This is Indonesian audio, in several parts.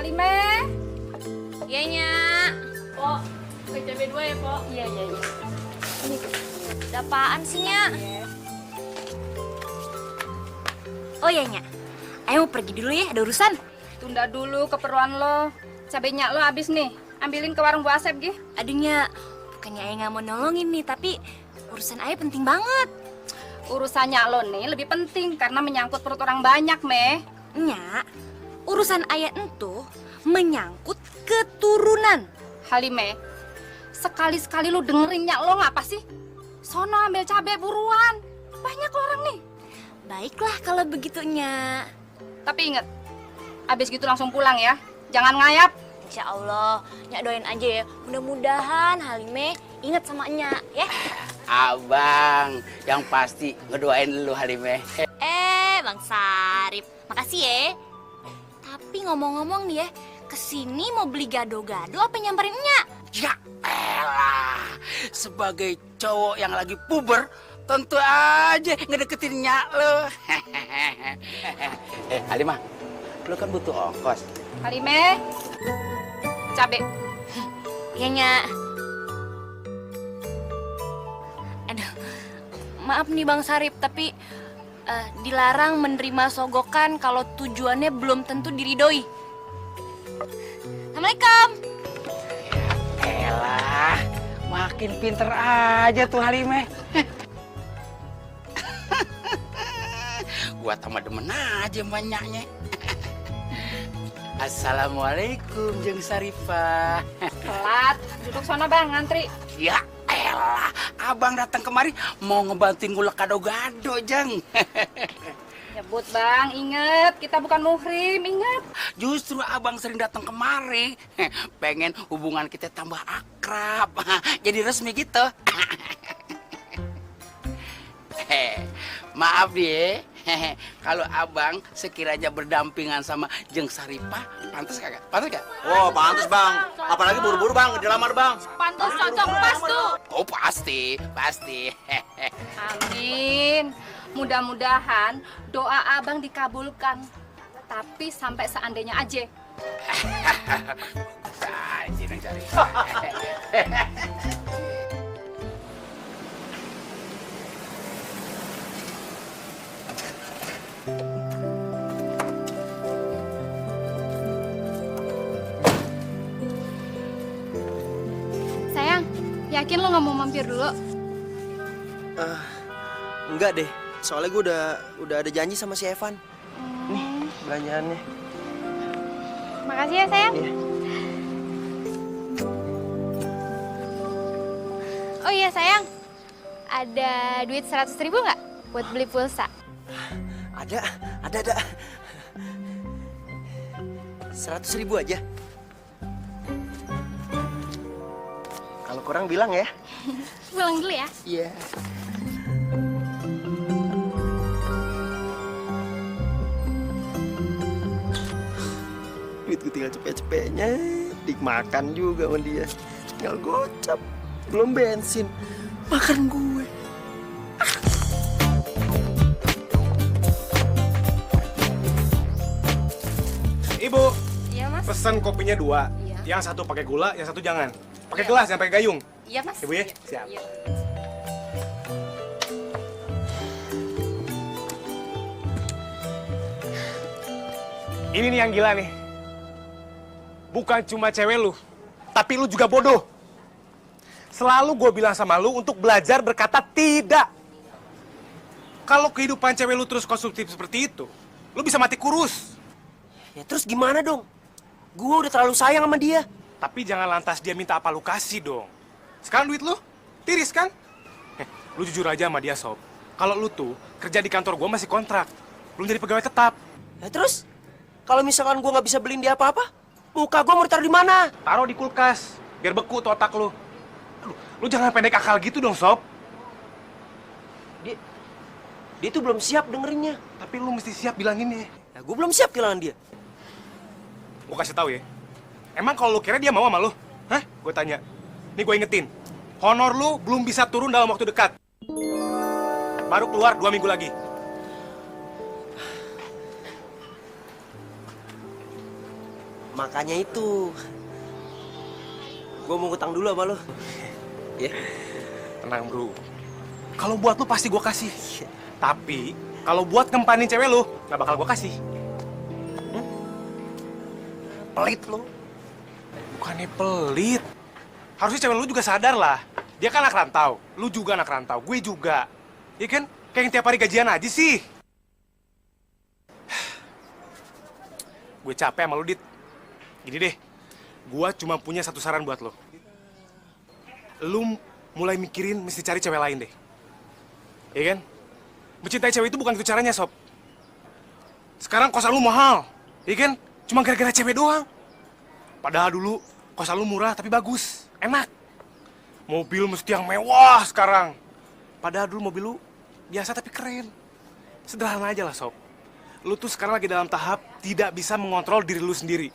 Halime. Iya, Nyak. Pok, cabai 2 ya, Pok? Iya. Ini, ada apaan sih, Nyak? Oh iya, Nyak. Ayo pergi dulu ya, ada urusan. Tunda dulu keperluan lo. Cabenya lo habis nih. Ambilin ke warung Bu Asep, Gih. Aduh, Nyak. Bukannya Ayah nggak mau nolongin nih, tapi urusan Ayah penting banget. Urusannya lo nih lebih penting karena menyangkut perut orang banyak, Meh. Nyak, urusan Ayah itu menyangkut keturunan. Halime, sekali-sekali lu dengerin Nyak lo ngapa sih? Sono ambil cabai buruan. Banyak orang nih. Baiklah kalau begitu, Nyak. Tapi inget, abis gitu langsung pulang ya. Jangan ngayap. Insya Allah, Nyak doain aja ya. Mudah-mudahan Halime ingat sama Nyak, ya. Abang, yang pasti ngedoain lu Halime. Bang Sarip, makasih ya. Tapi ngomong-ngomong nih ya, kesini mau beli gado-gado apa nyamperin Nyak? Ya elah, sebagai cowok yang lagi puber, tentu aja ngedeketin Nyak lu. Halimah, lu kan butuh ongkos. Halime, cabai. Iya, Nyak. Aduh, maaf nih Bang Sarip, tapi dilarang menerima sogokan kalau tujuannya belum tentu diridoi. Assalamualaikum. Elah, makin pinter aja tuh Halimah. Gua tambah demen aja banyaknya. Assalamualaikum, Jeng Sarifah. Telat, duduk sana bang, ngantri. Ya elah, abang datang kemari mau ngebantuin gulek gado-gado, Jeng. Nyebut bang, inget, kita bukan muhrim, inget. Justru abang sering datang kemari, pengen hubungan kita tambah akrab, jadi resmi gitu. Maaf deh, kalau abang sekiranya berdampingan sama Jeng Saripah, pantas kagak? Pantas gak? Oh, pantas bang. Apalagi buru-buru bang, dilamar bang. Pantas cocok, pas tuh. Oh pasti, pasti. Amin. Mudah-mudahan doa abang dikabulkan. Tapi sampai seandainya aja. Jeng Saripah. Sayang, yakin lo nggak mau mampir dulu? Enggak deh. Soalnya gue udah ada janji sama si Evan. Nih, belanjaannya. Makasih ya sayang. Iya. Oh iya sayang, ada duit 100.000 nggak buat beli pulsa? Ada. 100.000 aja. Kalau kurang bilang ya. Pulang dulu ya. Iya. Duit gue tinggal cepet-cepetnya. Dimakan juga sama dia. Tinggal gocap. Belum bensin. Makan gue. Ibu, Iya mas. pesan kopinya 2. Iya. Yang satu pakai gula, yang satu jangan. Pakai gelas, jangan pakai gayung. Iya mas. Ibu ya, siap. Iya. Ini nih yang gila nih. Bukan cuma cewek lu, tapi lu juga bodoh. Selalu gue bilang sama lu untuk belajar berkata tidak. Kalau kehidupan cewek lu terus konstruktif seperti itu, lu bisa mati kurus. Ya terus gimana dong? Gue udah terlalu sayang sama dia. Tapi jangan lantas dia minta apa lu kasih dong. Sekarang duit lu tiris kan? Lu jujur aja sama dia, Sob. Kalau lu tuh kerja di kantor gua masih kontrak, belum jadi pegawai tetap. Ya terus? Kalau misalkan gue nggak bisa beliin dia apa-apa, muka gue mau ditaruh di mana? Taruh di kulkas, biar beku tuh otak lu. Aduh, lu jangan pendek akal gitu dong, Sob. Dia tuh belum siap dengerinnya. Tapi lu mesti siap bilanginnya. Nah, gue belum siap kehilangan dia. Gua kasih tahu ya. Emang kalau lu kira dia mau sama lu? Hah? Gue tanya. Nih gue ingetin. Honor lu belum bisa turun dalam waktu dekat. Baru keluar 2 minggu lagi. Makanya itu. Gue mau ngutang dulu sama lo. Ya? Tenang bro. Kalau buat lu pasti gue kasih. Tapi kalau buat ngempanin cewek lu, nggak bakal gue kasih. Pelit lo. Bukannya pelit. Harusnya cewek lu juga sadar lah. Dia kan anak rantau. Lu juga anak rantau. Gue juga. Iya kan? Kayak yang tiap hari gajian aja sih. Gue capek sama lu, Dit. Gini deh. Gue cuma punya satu saran buat lo. Lu mulai mikirin mesti cari cewek lain deh. Iya kan? Mencintai cewek itu bukan itu caranya, Sob. Sekarang kosan lu mahal. Iya kan? Cuma gara-gara cewek doang. Padahal dulu kosan lu murah tapi bagus. Enak. Mobil mesti yang mewah sekarang. Padahal dulu mobil lu biasa tapi keren. Sederhana aja lah, Sob. Lu tuh sekarang lagi dalam tahap tidak bisa mengontrol diri lu sendiri.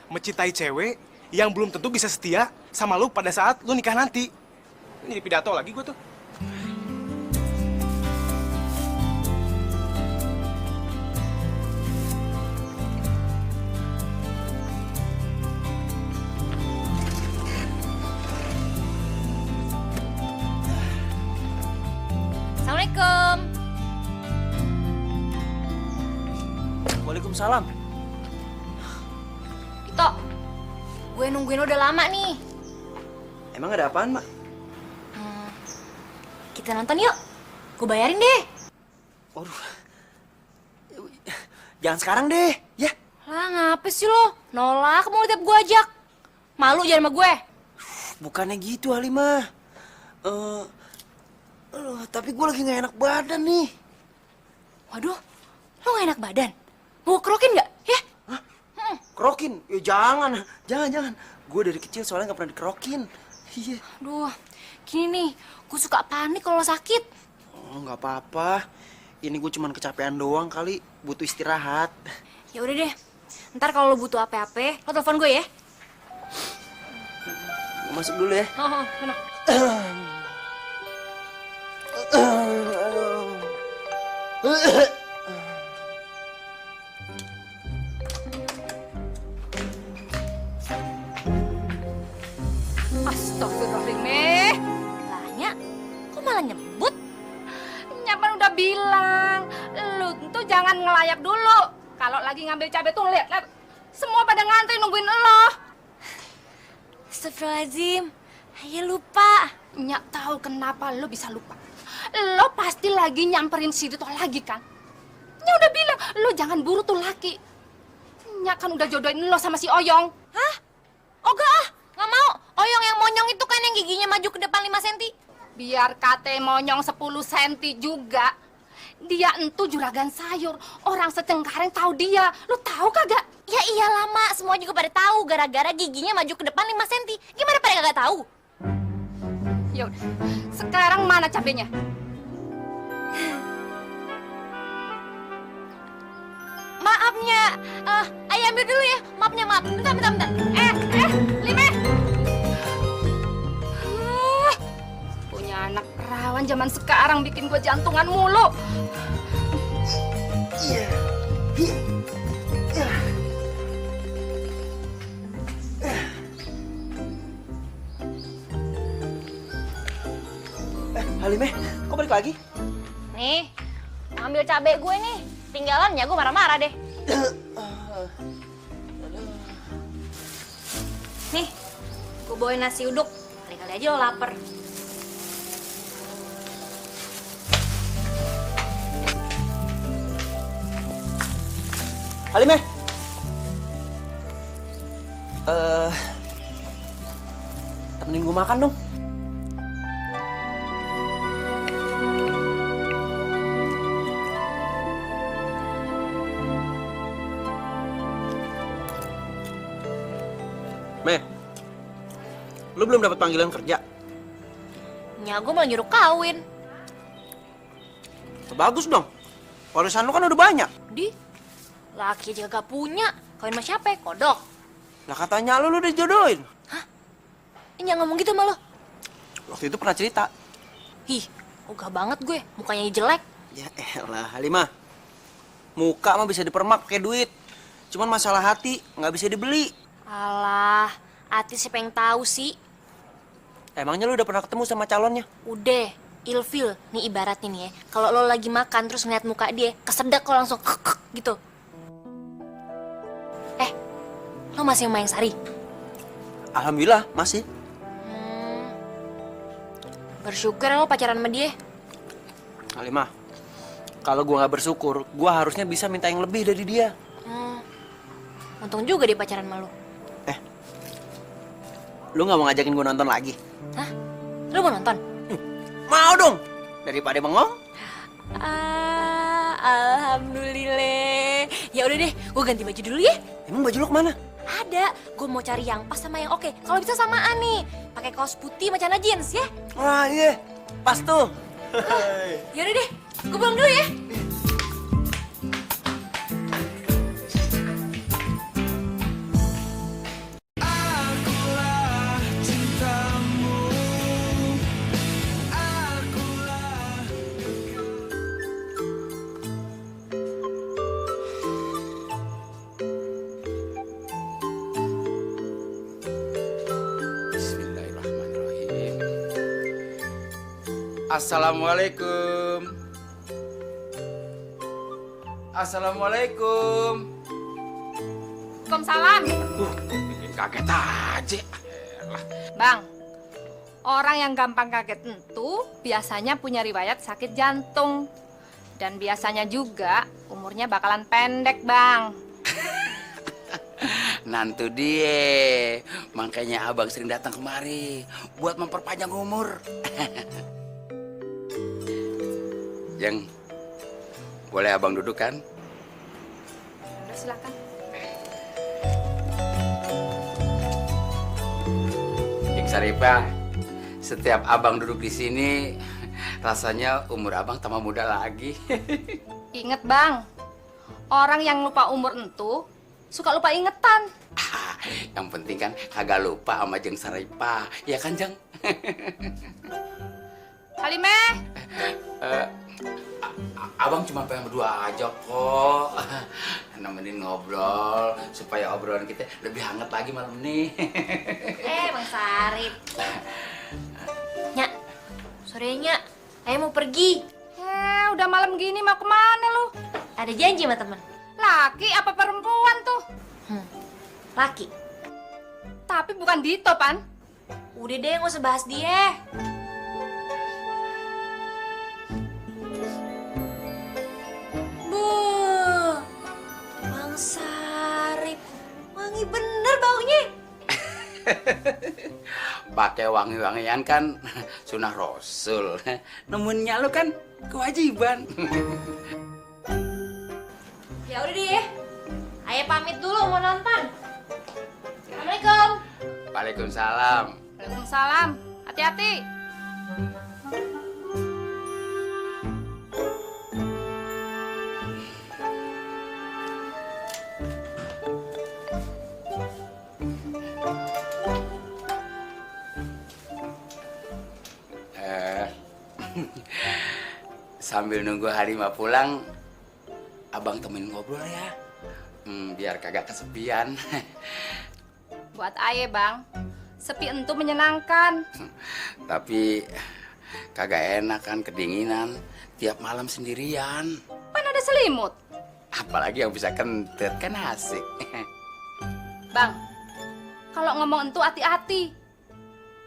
Mencintai cewek yang belum tentu bisa setia sama lu pada saat lu nikah nanti. Ini jadi pidato lagi gue tuh. Assalamualaikum. Waalaikumsalam. Dito, gue nungguin lo udah lama nih. Emang ada apaan, Mak? Kita nonton yuk. Gue bayarin deh. Waduh. Jangan sekarang deh, ya. Lah ngapa sih lo? Nolak mau tiap gue ajak. Malu jangan sama gue. Bukannya gitu, Halimah. Tapi gue lagi gak enak badan nih. Waduh, lo gak enak badan? Mau kerokin nggak? Ya? Hah? Kerokin? Ya jangan. Gue dari kecil soalnya gak pernah dikerokin. Iya. Aduh, gini nih, gue suka panik kalau sakit. Oh, nggak apa-apa. Ini gue cuman kecapean doang kali, butuh istirahat. Ya udah deh, ntar kalau lo butuh apa-apa, lo telepon gue ya. Masuk dulu ya. Mana? Astagfirullahaladzim. Lahnya, kok malah nyebut? Nyaman udah bilang, lu tuh jangan ngelayap dulu. Kalau lagi ngambil cabai tuh lihat. Semua pada ngantri nungguin lo. Astagfirullahaladzim, ayo lupa. Nyak tahu kenapa lo bisa lupa. Lo pasti lagi nyamperin si Dito lagi kan? Nyak udah bilang, lo jangan buru tuh laki. Nyak kan udah jodohin lo sama si Oyong. Hah? Oga ah, nggak mau. Oyong yang monyong itu kan yang giginya maju ke depan 5 cm. Biar kate monyong 10 cm juga. Dia entu juragan sayur. Orang secengkareng tahu dia. Lo tahu kagak? Ya iyalah, Mak. Semua juga pada tahu gara-gara giginya maju ke depan 5 cm. Gimana pada kagak tahu? Ya udah. Sekarang mana cabenya? Maafnya, ayo ambil dulu ya. Maaf. Bentar. Lime. Punya anak perawan zaman sekarang bikin gue jantungan mulu. Halimah, kok balik lagi? Nih, mau ambil cabai gue nih. Tinggalannya gue marah-marah deh. Nih, gue bawain nasi uduk. Kali-kali aja lo lapar. Halimah. Temenin gue makan dong. Meh, lu belum dapat panggilan kerja? Ya, gue malah nyuruh kawin. Bagus dong. Warisan lu kan udah banyak. Di, laki aja gak punya. Kawin sama siapa ya? Kodok. Lah katanya lu udah dijodohin. Ini jangan ngomong gitu sama lo. Waktu itu pernah cerita. Ih, ogah banget gue. Mukanya jelek. Ya elah, Halimah. Muka mah bisa dipermak pakai duit. Cuman masalah hati, nggak bisa dibeli. Alah, Ati siapa yang tahu sih? Emangnya lu udah pernah ketemu sama calonnya? Udah, ilfil. Nih ibaratnya nih ya, kalau lo lagi makan terus ngeliat muka dia, kesedak lo langsung gitu. Lo masih sama yang Sari? Alhamdulillah, masih. Bersyukur lo pacaran sama dia. Halimah, kalau gua nggak bersyukur, gua harusnya bisa minta yang lebih dari dia. Untung juga dia pacaran sama lo. Lu nggak mau ngajakin gua nonton lagi? Hah? Lo mau nonton? Mau dong, daripada bengong. Alhamdulillah. Ya udah deh, gue ganti baju dulu ya. Emang baju lu kemana? Ada, gue mau cari yang pas sama yang oke. Kalau bisa samaan nih, pakai kaos putih sama celana jeans ya. Wah iya, pas tuh. Ya udah deh, gue pulang dulu ya. Bismillahirrahmanirrahim. Assalamualaikum. Assalamualaikum. Waalaikumsalam. Bikin kaget aja. Bang, orang yang gampang kaget itu biasanya punya riwayat sakit jantung. Dan biasanya juga umurnya bakalan pendek, Bang. Nantu dia, makanya abang sering datang kemari buat memperpanjang umur. Jeng, boleh abang duduk kan? Udah silakan. Jeng Saripah, setiap abang duduk di sini, rasanya umur abang tambah muda lagi. Ingat, Bang. Orang yang lupa umur entu suka lupa ingetan. Yang penting kan kagak lupa sama Jeng Saripah, ya kan Jeng? Halimah, Abang cuma pengen berdua aja kok. Nemenin ngobrol supaya obrolan kita lebih hangat lagi malam nih. Bang Sarip. Nyak, sorenya Ayah mau pergi. udah malam gini mau kemana lu? Ada janji sama temen. Laki apa perempuan tuh? Laki. Tapi bukan Dito, Pan. Udah deh, nggak usah bahas dia. Buh, Bang Sarip, wangi bener baunya. Pakai wangi-wangian kan sunah Rasul. Nemuinnya lu kan kewajiban. Ya udah deh, Ayah pamit dulu mau nonton. Assalamualaikum. Waalaikumsalam. Waalaikumsalam. Hati-hati. Sambil nunggu Halimah pulang, abang temenin ngobrol ya. Biar kagak kesepian. Buat Aye, Bang. Sepi entu menyenangkan. Tapi kagak enak kan kedinginan tiap malam sendirian. Kan ada selimut. Apalagi yang bisa kentut kan asik. Bang, kalau ngomong entu hati-hati.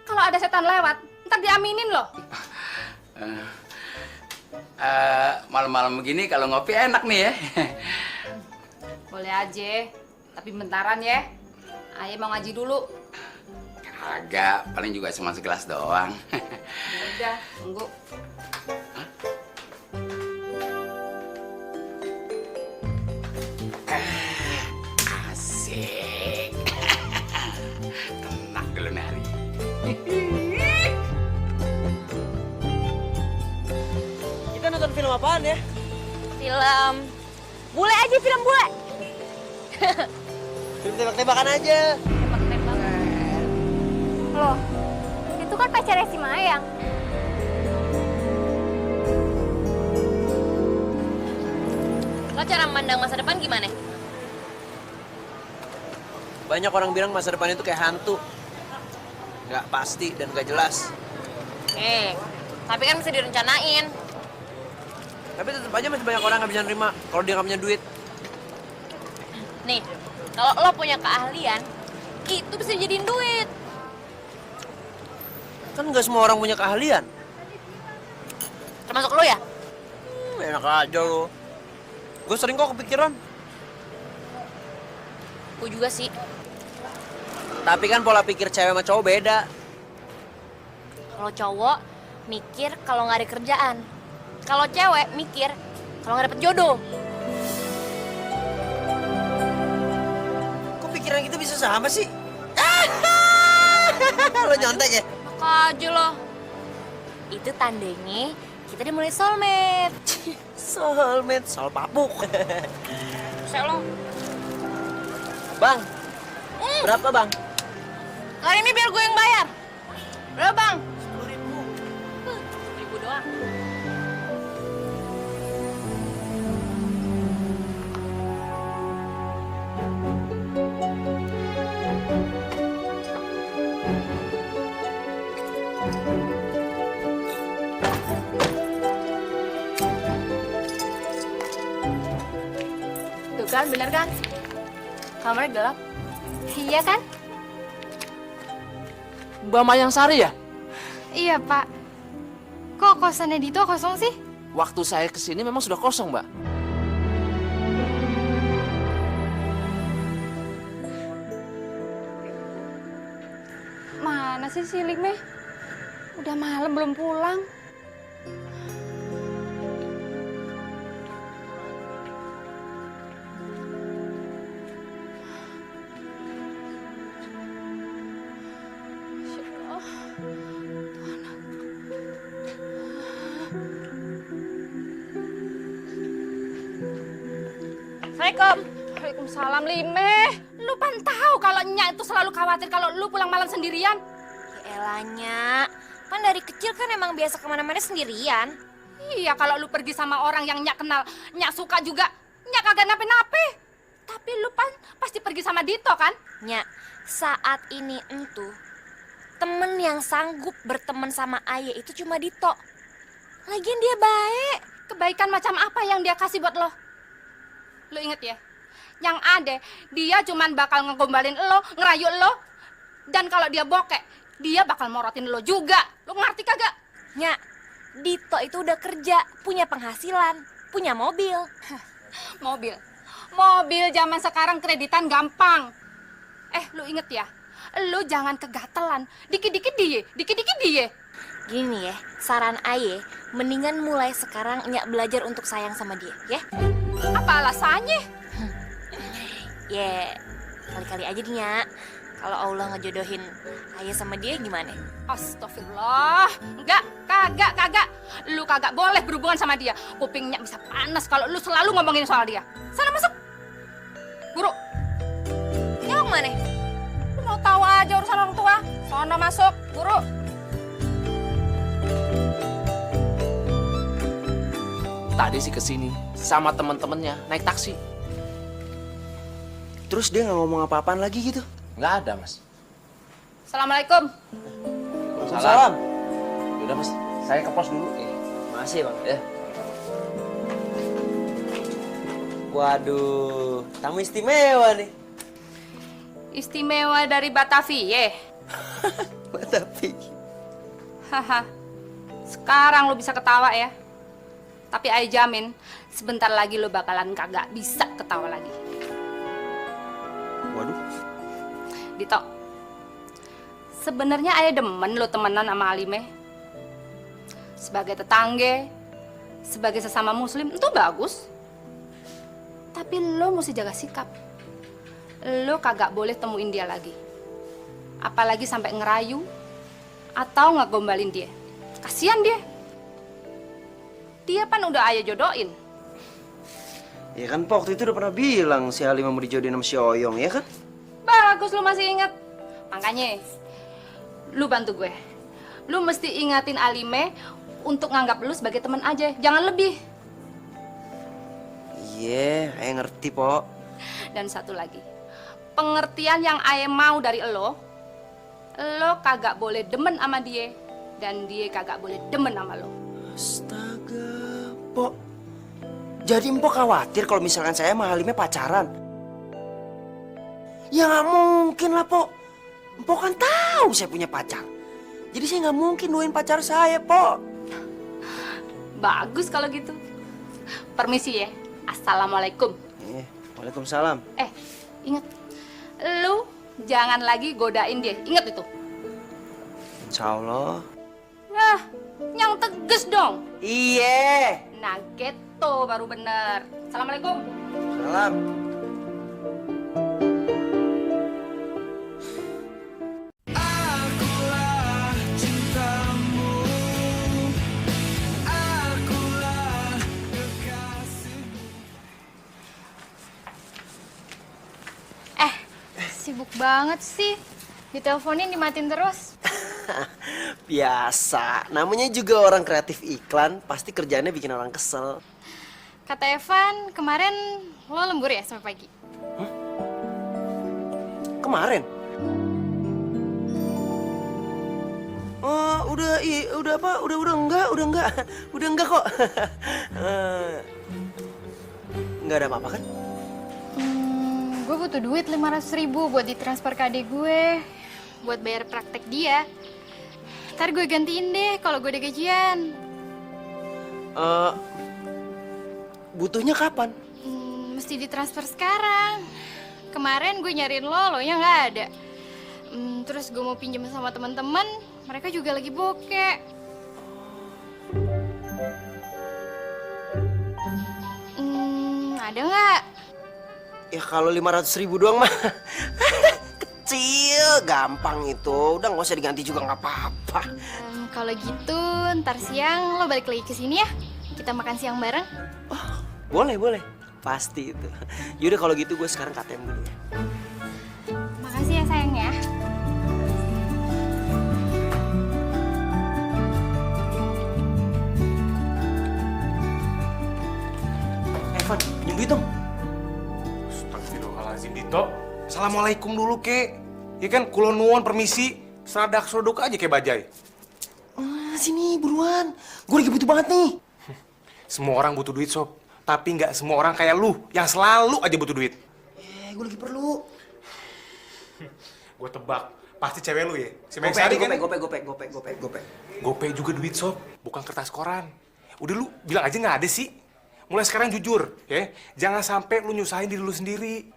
Kalau ada setan lewat, ntar diaminin loh. Malam-malam begini kalau ngopi enak nih ya. Boleh aja, tapi bentaran ya. Aye mau ngaji dulu. Kagak, paling juga cuma segelas doang. Ya udah, tunggu. Asik. Tenang dulu Nari. Kita nonton film apaan ya? Film bule aja, film bule. Film tembak-tembakan aja. Loh, itu kan pacarnya si Mayang. Lo cara memandang masa depan gimana? Banyak orang bilang masa depan itu kayak hantu. Nggak pasti dan nggak jelas. Tapi kan bisa direncanain. Tapi tetap aja masih banyak orang nggak bisa nerima kalau dia nggak punya duit. Nih, kalau lo punya keahlian, itu bisa dijadiin duit. Kan nggak semua orang punya keahlian. Termasuk lo ya? Enak aja lo. Gue sering kok kepikiran. Gue juga sih. Tapi kan pola pikir cewek sama cowok beda. Kalau cowok mikir kalau nggak ada kerjaan. Kalau cewek mikir kalau nggak dapet jodoh. Kok pikiran kita bisa sama sih? Lo nyontek ya? Maka aja lo. Itu tandanya kita udah mulai soulmate. Soulmate, soal papuk. Saya lo. Bang, berapa bang? Kali ini biar gue yang bayar. Berapa bang? 10.000. 10.000 doang. Tuh kan, bener kan? Kamarnya gelap. Iya kan? Mbak Mayang Sari ya? Iya, Pak. Kok kosannya Dito kosong sih? Waktu saya kesini memang sudah kosong, Mbak. Mana sih si Likme? Udah malam belum pulang. Assalamualaikum. Waalaikumsalam, Lime. Lu pan tahu kalau Nyak itu selalu khawatir kalau lu pulang malam sendirian. Ya elanya, kan dari kecil kan emang biasa kemana-mana sendirian. Iya, kalau lu pergi sama orang yang Nyak kenal, Nyak suka juga, Nyak kagak nape-nape. Tapi lu pan pasti pergi sama Dito kan? Nyak, saat ini entu, temen yang sanggup berteman sama Aye itu cuma Dito. Lagian dia baik. Kebaikan macam apa yang dia kasih buat lo? Lu inget ya, yang ada dia cuman bakal ngegombalin lo, ngerayu lo, dan kalau dia bokek, dia bakal morotin lo juga. Lu ngerti kagak? Nyak, Dito itu udah kerja, punya penghasilan, punya mobil. Mobil zaman sekarang kreditan gampang. Lu inget ya, lu jangan kegatelan, dikit-dikit dia. Gini ya, saran Aye, mendingan mulai sekarang Nyak belajar untuk sayang sama dia, ya? Apa alasannya? Ya, kali-kali aja nih, Nyak. Kalau Allah ngejodohin Aye sama dia gimana? Astagfirullah. Enggak, kagak. Lu kagak boleh berhubungan sama dia. Kupingnya bisa panas kalau lu selalu ngomongin soal dia. Sana masuk. Guru. Ya mau mana? Lu mau tahu aja urusan orang tua. Sana masuk, guru. Tadi sih kesini sama teman-temannya naik taksi. Terus dia nggak ngomong apa-apaan lagi gitu? Nggak ada, Mas. Assalamualaikum. Salam. Yaudah, Mas. Saya ke pos dulu. Masih bang. Ya. Waduh, tamu istimewa nih. Istimewa dari Batavia. Tapi Haha. Sekarang lu bisa ketawa ya. Tapi Ay jamin, sebentar lagi lu bakalan kagak bisa ketawa lagi. waduh, Dito, sebenarnya Ay demen lu temenan sama Alime. Sebagai tetangga, sebagai sesama muslim, itu bagus. Tapi lu mesti jaga sikap. Lu kagak boleh temuin dia lagi. Apalagi sampai ngerayu atau ngegombalin dia. Kasian dia. Dia kan udah Ayah jodohin. ya kan Pak, waktu itu udah pernah bilang si Halimah mau dijodohin sama si Oyong, ya kan? Bagus lu masih ingat. Makanya, lu bantu gue. Lu mesti ingatin Alime untuk nganggap lu sebagai teman aja. Jangan lebih. Iya, Ayah ngerti, Pok. Dan satu lagi, pengertian yang Aye mau dari lo kagak boleh demen sama dia, dan dia kagak boleh demen sama lo. Astaga, Pok. Jadi Mpok khawatir kalau misalkan saya sama Halimah pacaran? Ya nggak mungkin lah, Pok. Mpok kan tahu saya punya pacar. Jadi saya nggak mungkin duain pacar saya, Pok. Bagus kalau gitu. Permisi ya. Assalamualaikum. Waalaikumsalam. Ingat, lu jangan lagi godain dia. Ingat itu. Insya Allah. Nah, yang tegas dong. Iya. Nah, gitu baru bener. Assalamualaikum. Salam. Sibuk banget sih. Diteleponin dimatiin terus. Biasa. Namanya juga orang kreatif iklan. Pasti kerjaannya bikin orang kesel. Kata Evan, kemarin lo lembur ya sampai pagi? Kemarin? Udah enggak kok. Enggak ada apa-apa kan? Gue butuh duit 500.000 buat ditransfer ke adik gue, buat bayar praktek dia. Ntar gue gantiin deh kalau gue udah gajian. Butuhnya kapan? Mesti ditransfer sekarang. Kemarin gue nyariin lo nya nggak ada. Terus gue mau pinjam sama teman-teman, mereka juga lagi bokek. Ada nggak? Ya kalau 500.000 doang mah kecil, gampang itu. Udah nggak usah diganti juga nggak apa-apa. Kalau gitu, ntar siang lo balik lagi ke sini ya. Kita makan siang bareng. Oh, boleh. Pasti itu. Yaudah kalau gitu gue sekarang KTM dulu ya. Makasih ya sayang ya. Evan, pinjam duit dong. Astagfirullahaladzim, Dito. Assalamualaikum dulu, Kek. Ya kan, kulon nuwun permisi. Seradak-serodok aja kayak bajai. Sini, buruan. Gue lagi butuh banget nih. Semua orang butuh duit, Sob. Tapi nggak semua orang kayak lu, yang selalu aja butuh duit. Gue lagi perlu. Gue tebak, pasti cewek lu ya? Si Gopek, Mengsari kan? gopek. Gopay juga duit, Sob. Bukan kertas koran. Udah lu bilang aja nggak ada sih. Mulai sekarang jujur, ya. Jangan sampai lu nyusahin diri lu sendiri.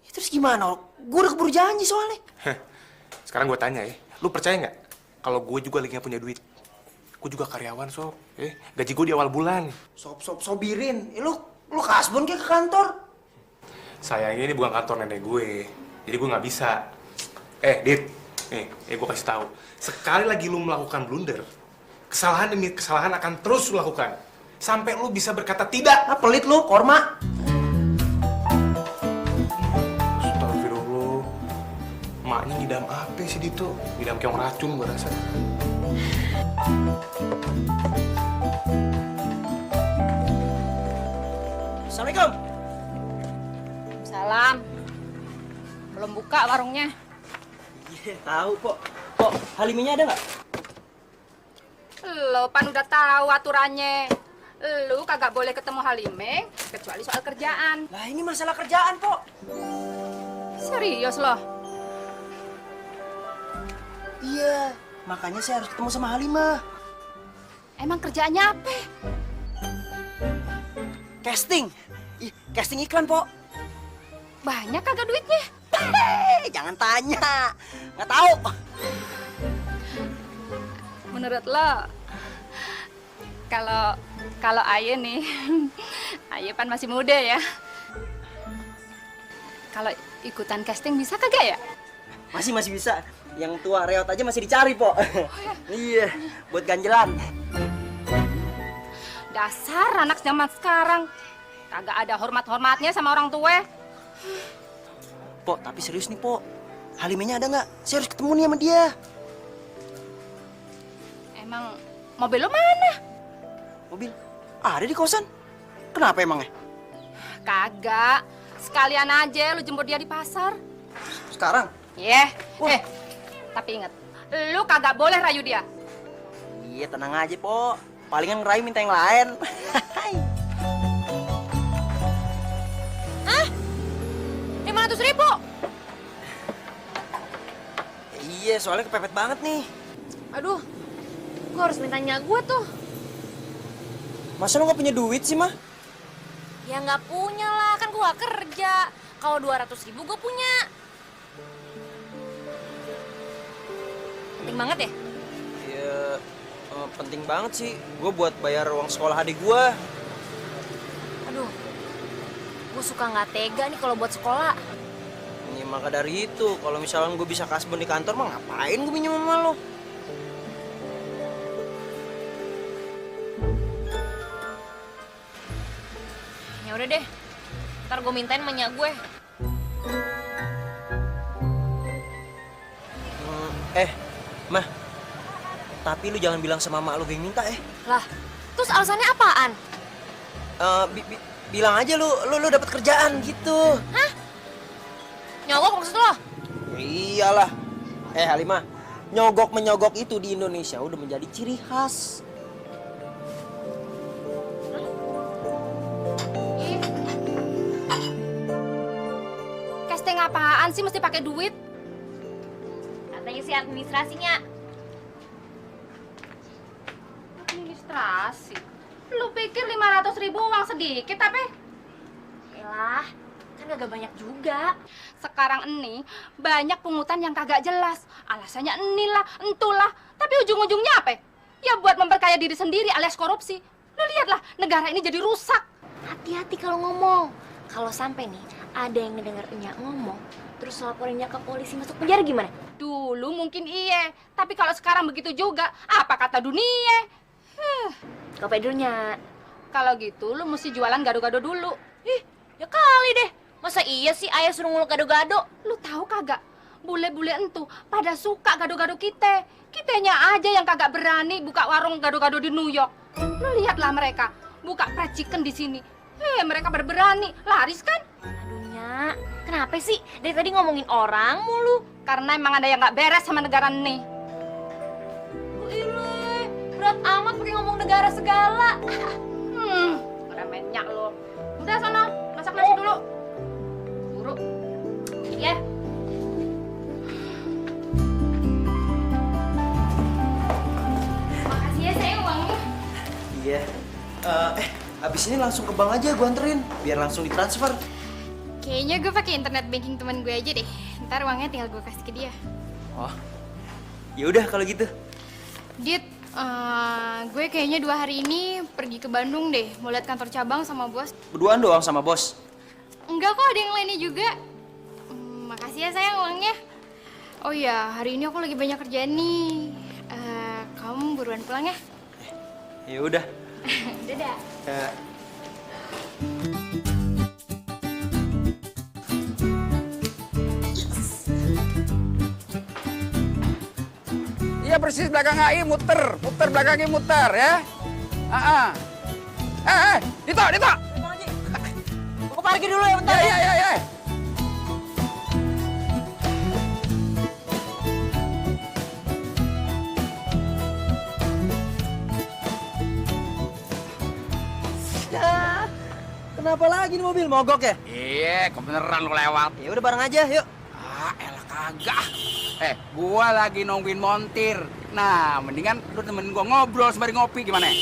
Ya, terus gimana? Gue udah keburu janji soalnya. Sekarang gue tanya ya, lu percaya nggak kalau gue juga lagi nggak punya duit? Gue juga karyawan, Sob. Gaji gue di awal bulan. Sobirin. Lu kasbon kayak ke kantor. Sayangnya ini bukan kantor nenek gue. Jadi gue nggak bisa. Dit. Nih, gue kasih tahu. Sekali lagi lu melakukan blunder, kesalahan demi kesalahan akan terus lu lakukan. Sampai lu bisa berkata tidak. Pelit lu, korma. Astagfirullah. Maknya ngidam apa sih Dito? Ngidam kayak orang racun gue rasa. Assalamualaikum. Salam. Belum buka warungnya. Iya, tahu, Pok. Pok, Halimahnya ada nggak? Lo pan udah tahu aturannya. Lu kagak boleh ketemu Halimah kecuali soal kerjaan. Lah, ini masalah kerjaan, Pok. Serius loh? Iya, makanya saya harus ketemu sama Halimah. Emang kerjaannya apa? Casting. Casting iklan, Pok. Banyak kagak duitnya? Jangan tanya. Nggak tahu. Menurut lo, kalau Aye nih, Aye pan masih muda ya. Kalau ikutan casting bisa kagak ya? Masih bisa. Yang tua reot aja masih dicari, Pok. Iya, buat ganjelan. Dasar anak zaman sekarang. Kagak ada hormat-hormatnya sama orang tua. Pok, tapi serius nih, Pok. Halimahnya ada nggak? Saya harus ketemu nih sama dia. Emang mobil lo mana? Mobil? Ada di kosan. Kenapa emangnya? Kagak. Sekalian aja lu jemput dia di pasar. Sekarang? Tapi ingat, lu kagak boleh rayu dia. Iya, tenang aja, Po. Palingan ngerayu minta yang lain. 500.000. Iya, soalnya kepepet banget nih. Aduh, gue harus mintanya gue tuh. Masa lu gak punya duit sih, Mah? Ya nggak punya lah, kan gue gak kerja. Kalau 200.000 gue punya. Penting banget ya? Ya, penting banget sih. Gue buat bayar uang sekolah adik gue. Aduh, gue suka nggak tega nih kalau buat sekolah. Ya, maka dari itu, kalau misalnya gue bisa kasbon di kantor, mah ngapain gue minjem sama lo? Ya udah deh, ntar gue mintain sama gue. Mah, tapi lu jangan bilang sama mak lu gue yang minta Lah, terus alasannya apaan? Bilang aja lu dapat kerjaan gitu. Hah? Nyogok maksud lo? Iyalah. Halimah, nyogok-menyogok itu di Indonesia udah menjadi ciri khas. Casting apaan sih mesti pakai duit? Katanya sih administrasinya. Administrasi? Lu pikir 500.000 uang sedikit tapi? Yalah, kan gak banyak juga. Sekarang ini banyak pungutan yang kagak jelas. Alasannya inilah, entulah. Tapi ujung-ujungnya apa? Ya buat memperkaya diri sendiri alias korupsi. Lu lihatlah, negara ini jadi rusak. Hati-hati kalau ngomong. Kalau sampai nih ada yang ngedenger Enyak ngomong, terus laporinnya ke polisi masuk penjara gimana? Dulu mungkin iya, tapi kalau sekarang begitu juga, apa kata dunia? Kau pedulnya. Kalau gitu lu mesti jualan gado-gado dulu. Ih, ya kali deh. Masa iya sih ayah suruh nguluk gado-gado? Lu tahu kagak? Bule-bule entu pada suka gado-gado kita. Kitanya aja yang kagak berani buka warung gado-gado di New York. Lu lihatlah mereka buka fried chicken di sini. Mereka berberani, laris kan? Aduh, Nyak, kenapa sih dari tadi ngomongin orang mulu? Karena emang ada yang nggak beres sama negara ini. Ih, berat amat pakai ngomong negara segala. Remennya lo. Udah sana, masak nasi dulu. Buru. Iya. Makasih ya sayang uangnya. Iya. Abis ini langsung ke bank aja gue anterin, biar langsung ditransfer. Kayaknya gue pakai internet banking teman gue aja deh. Ntar uangnya tinggal gue kasih ke dia. Oh, ya udah kalau gitu. Dit, gue kayaknya 2 hari ini pergi ke Bandung deh. Mau lihat kantor cabang sama bos. Berduaan doang sama bos. Enggak kok, ada yang lainnya juga. Makasih ya sayang uangnya. Oh iya, hari ini aku lagi banyak kerjaan nih. Kamu buruan pulang ya? Ya udah. Dadah. Iya persis belakang AI muter belakangnya muter ya. Dito. Aku parkir dulu ya bentar. Ya. Kenapa lagi nih mobil mogok ya? Iya, kebeneran lu lewat. Ya udah bareng aja, yuk. Elah kagak. Gua lagi nungguin montir. Nah, mendingan lu temenin gua ngobrol sembari ngopi gimana?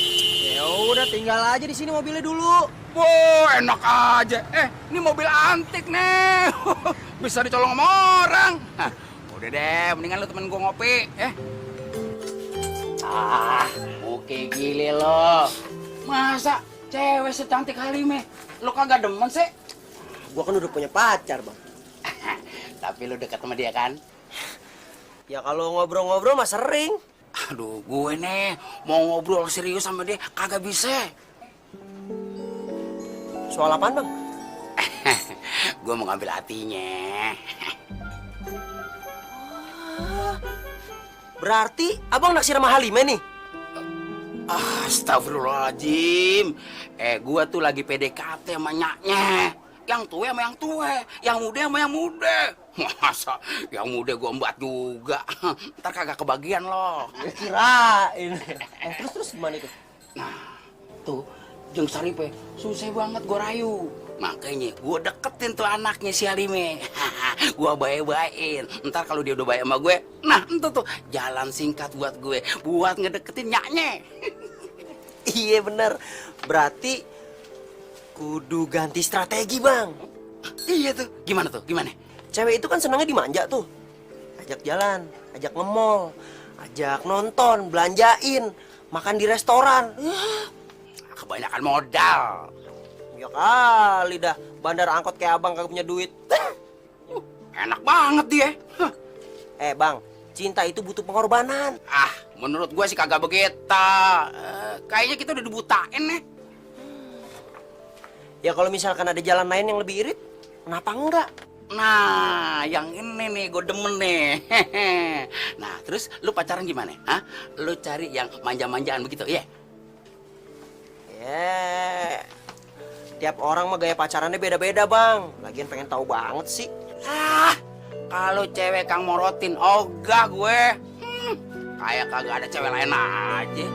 Ya udah tinggal aja di sini mobilnya dulu. Enak aja. Ini mobil antik nih. Bisa dicolong sama orang. Udah deh, mendingan lu temenin gua ngopi, ya. Oke gile lo. Masa cewek secantik Halimah lo kagak demen sih? Gua kan udah punya pacar, Bang. Tapi lu deket sama dia kan? Ya kalau ngobrol-ngobrol mah sering. Aduh, gue nih mau ngobrol serius sama dia kagak bisa. Soal apaan, Bang? Gue mau ngambil hatinya. Berarti abang naksir sama Halimah nih? Astagfirullahaladzim. Gue tuh lagi PDKT sama nyaknya. Yang tua sama yang tua, yang muda sama yang muda. Masa yang muda gua embat juga. Ntar kagak kebagian loh. Kirain. Terus gimana itu? Nah, tuh Jeng Saripe susah banget gua rayu. Makanya gua deketin tuh anaknya si Halime. Gua baik-baikin. Ntar kalau dia udah baik sama gue, nah itu tuh jalan singkat buat gue buat ngedeketin nyaknya. Iya bener. Berarti kudu ganti strategi, Bang. Iya tuh. Gimana tuh? Gimana? Cewek itu kan senangnya dimanja tuh. Ajak jalan, ajak nge-mall, ajak nonton, belanjain, makan di restoran. Kebanyakan modal. Ya kali dah, bandar angkot kayak abang kagak punya duit. Enak banget dia. Bang, cinta itu butuh pengorbanan. Ah, menurut gue sih kagak begitu. Kayaknya kita udah dibutain nih. Ya kalau misalkan ada jalan lain yang lebih irit, kenapa enggak? Nah, yang ini nih gue demen nih. Nah, terus lu pacaran gimana? Hah? Lu cari yang manja-manjaan begitu, ya? Tiap orang mah gaya pacarannya beda-beda, Bang. Lagian pengen tahu banget sih. Ah, kalau cewek kang morotin, ogah gue. Kayak kagak ada cewek lain aja.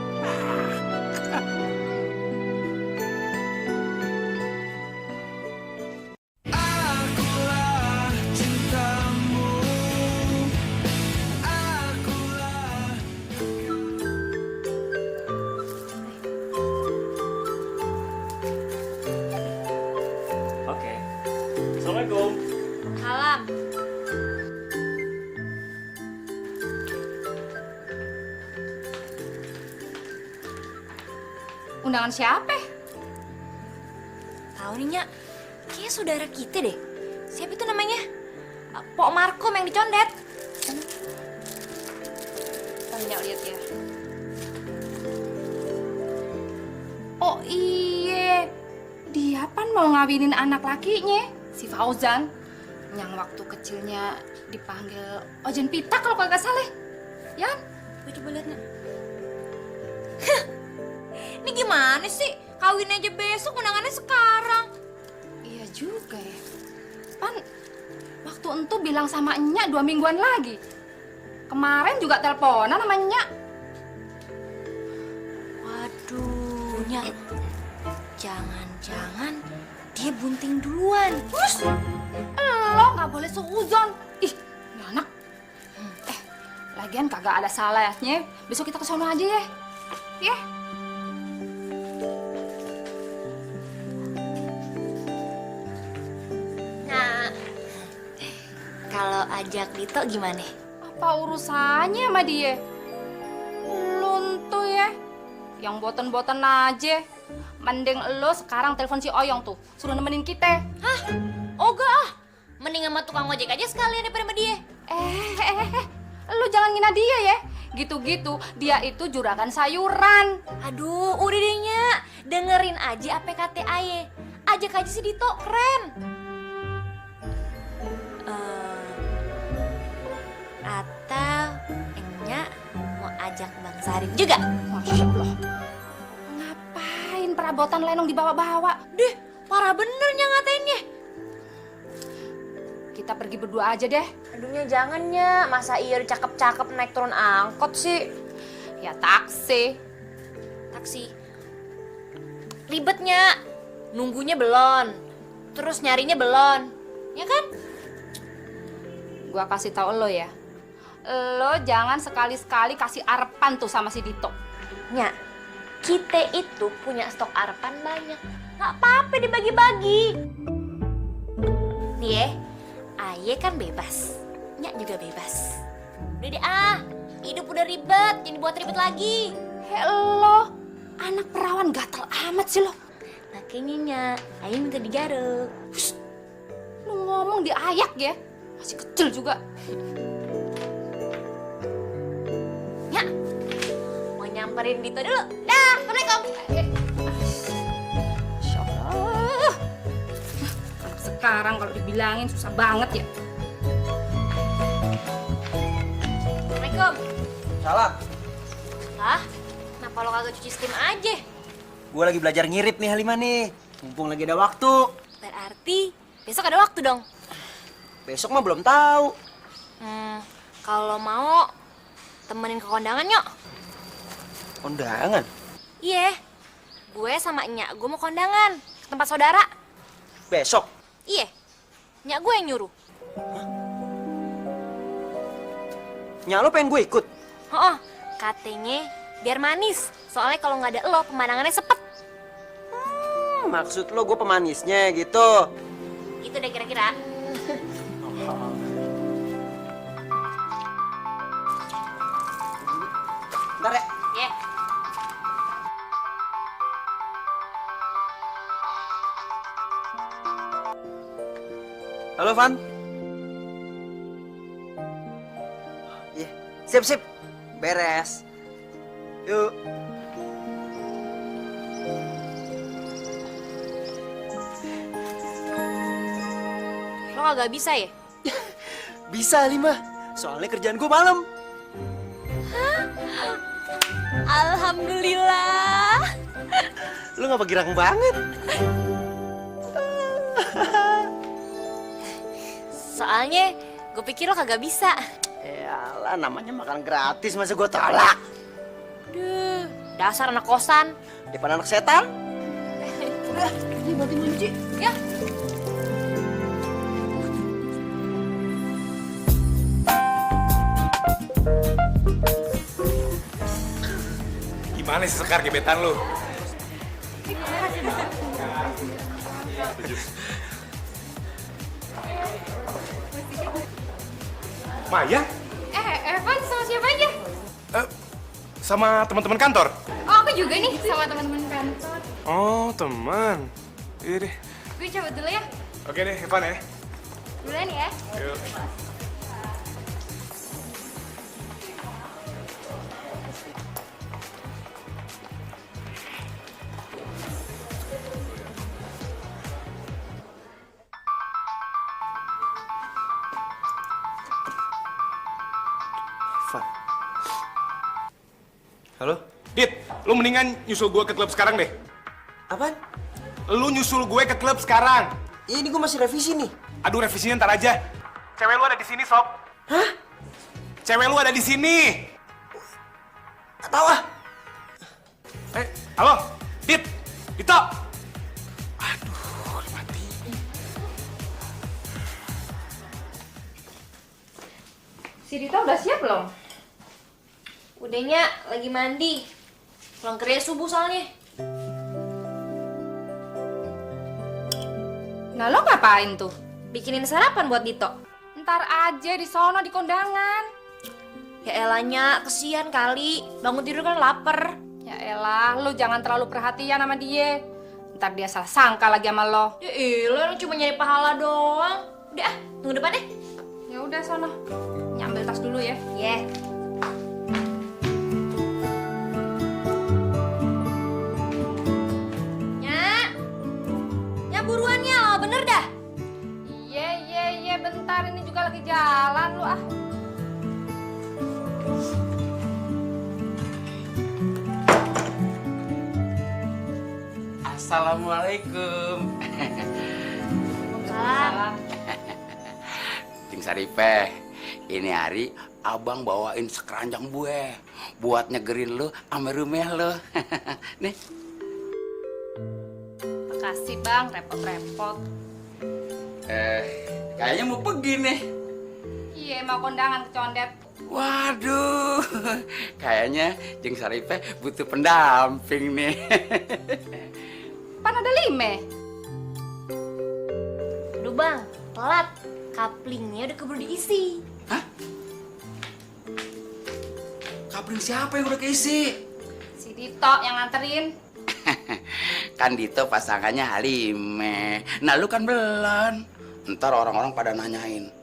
Oke. Assalamualaikum. Salam. Undangan siapa? Tahu nih, Nyak. Kayaknya saudara kita deh. Siapa itu namanya? Pok Markom yang dicondet. Tanya lihat ya. Oh iya, dia kan mau ngawinin anak lakinya, si Fauzan. Yang waktu kecilnya dipanggil Ojen Pita kalau kagak salah. Ya? Gue coba lihat, Nyak. Ini gimana sih? Kawin aja besok, undangannya sekarang. Iya juga ya. Pan, waktu entu bilang sama Enyak 2 mingguan lagi. Kemarin juga teleponan sama Enyak. Waduh, Nyak. Jangan-jangan dia bunting duluan. Terus, lo nggak boleh seuzon. Ih, ini anak. Lagian kagak ada salahnya. Besok kita ke sono aja ya. Ya. Nah, kalau ajak Dito gimana? Apa urusannya sama dia? Luntu ya. Yang boten-boten aja. Mending lo sekarang telepon si Oyong tuh. Suruh nemenin kita. Hah? Oga ah. Mending sama tukang ojek aja sekalian daripada sama dia. Lo jangan ngina dia ya. Gitu-gitu, dia itu juragan sayuran. Aduh, udah deh, Nyak. Dengerin aja apa kata Aye. Ajak aja si Dito, keren. Atau Nyak mau ajak Bang Sarip juga? Masya Allah. Ngapain perabotan lenong dibawa-bawa? Deh, parah bener Nyak ngatainnya. Kita pergi berdua aja deh. Aduhnya jangan, Nyak. Masa iya cakep-cakep naik turun angkot sih? Ya taksi. Taksi. Ribet, Nyak. Nunggunya belon. Terus nyarinya belon. Ya kan? Gua kasih tahu lo ya. Lo jangan sekali-sekali kasih arepan tuh sama si Dito. Nyak, kita itu punya stok arepan banyak. Gak apa-apa dibagi-bagi. Nih ya, Aye kan bebas. Nyak juga bebas. Udah deh hidup udah ribet, jangan dibuat ribet lagi. Lo, anak perawan gatal amat sih lo. Makanya Nyak, Aye minta digaruk. Lo ngomong diayak ya, masih kecil juga. Nyak, mau nyamperin Dito dulu. Dah, Assalamualaikum. Masya Allah. Anak sekarang kalau dibilangin susah banget ya. Assalamualaikum. Salah. Hah? Kenapa lo kagak cuci steam aja? Gue lagi belajar ngirip nih Halimah nih. Mumpung lagi ada waktu. Berarti besok ada waktu dong. Besok mah belum tahu. Kalau mau temenin ke kondangan yuk. Kondangan? Iya. Gue sama Nyak gue mau kondangan ke tempat saudara. Besok? Iya. Nyak gue yang nyuruh. Nyak lo pengen gue ikut? Oh, katanya biar manis. Soalnya kalau nggak ada lo, pemandangannya sepet. Maksud lo gue pemanisnya gitu? Itu deh kira-kira. Bentar ya. Ya. Halo, Van. Iya, sip. Beres. Yuk. Lo kagak bisa ya? Bisa, Lima. Soalnya kerjaan gue malam. Alhamdulillah. Lu ngapa girang banget? Soalnya gue pikir lo kagak bisa. Yalah, namanya makan gratis, masa gue tolak? Duh, dasar anak kosan. Daripada anak setan? Ini bantu nyuci. Ya. Gimana sih Sekar gebetan lu? Maya? Evan sama siapa aja? Sama teman-teman kantor? Oh, aku juga nih sama teman-teman kantor. Oh, teman. Iya deh. Gue cabut dulu ya. Oke deh, Evan ya. Duluan ya. Yuk. Van. Halo? Dit, lu mendingan nyusul gue ke klub sekarang deh. Apaan? Lu nyusul gue ke klub sekarang. Ini gue masih revisi nih. Aduh, revisinya ntar aja. Cewek lu ada di sini, Sob. Hah? Cewek lu ada di sini. Gak tau ah. Halo, Dit, Dito. Aduh, mati. Si Dito udah siap belum? Udahnya lagi mandi. Pulang kerja subuh soalnya. Nah, lo ngapain tuh? Bikinin sarapan buat Dito. Ntar aja di sono di kondangan. Ya elahnya, kesian kali. Bangun tidur kan lapar. Ya elah, lo jangan terlalu perhatian sama dia. Ntar dia salah sangka lagi sama lo. Ya elah, cuma nyari pahala doang. Udah ah, tunggu depan deh. Ya udah sono. Nyambil tas dulu ya. Yeah. Nyak buruan ya, lama bener dah. Iya, bentar ini juga lagi jalan lu ah. Assalamualaikum. Salam. Cing Saripeh, ini hari abang bawain sekeranjang buah buat nyegerin lu sama rumah lu. Nih. Makasih bang, repot-repot. Kayaknya mau pergi nih. Iya, mau kondangan ke Condet. Waduh, kayaknya Jeng Saripeh butuh pendamping nih. Pan ada 5. Aduh bang, telat. Kaplingnya udah keburu diisi. Hah? Kapling siapa yang udah keisi? Si Dito yang nganterin. Kan Dito pasangannya Halime. Nah lu kan belum. Ntar orang-orang pada nanyain,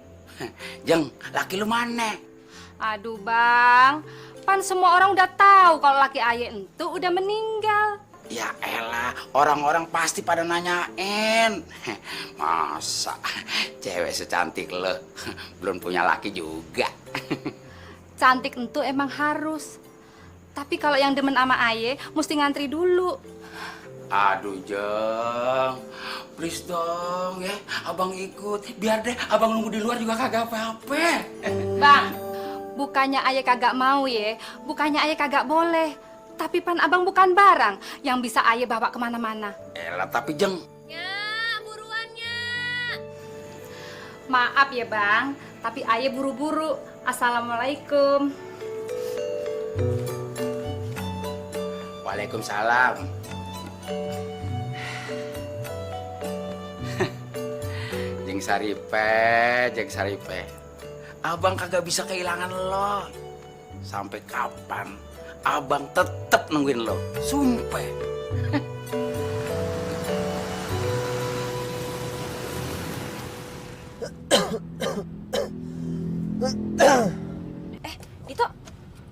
Jeng, laki lu mana? Aduh bang, pan semua orang udah tahu kalau laki ayah itu udah meninggal. Ya elah, orang-orang pasti pada nanyain. Masa cewek secantik lo belum punya laki juga? Cantik itu emang harus. Tapi kalau yang demen sama ayah mesti ngantri dulu. Aduh Jeng, please dong ya, abang ikut. Biar deh abang nunggu di luar juga kagak apa-apa. Bang, bukannya ayah kagak mau ya, bukannya ayah kagak boleh. Tapi pan abang bukan barang yang bisa ayah bawa kemana-mana. Elah tapi Jeng. Maaf ya bang, tapi ayah buru-buru. Assalamualaikum. Waalaikumsalam. Jeng Saripe. Abang kagak bisa kehilangan lo. Sampai kapan? Abang tetep nungguin lo. Sumpah. Dito,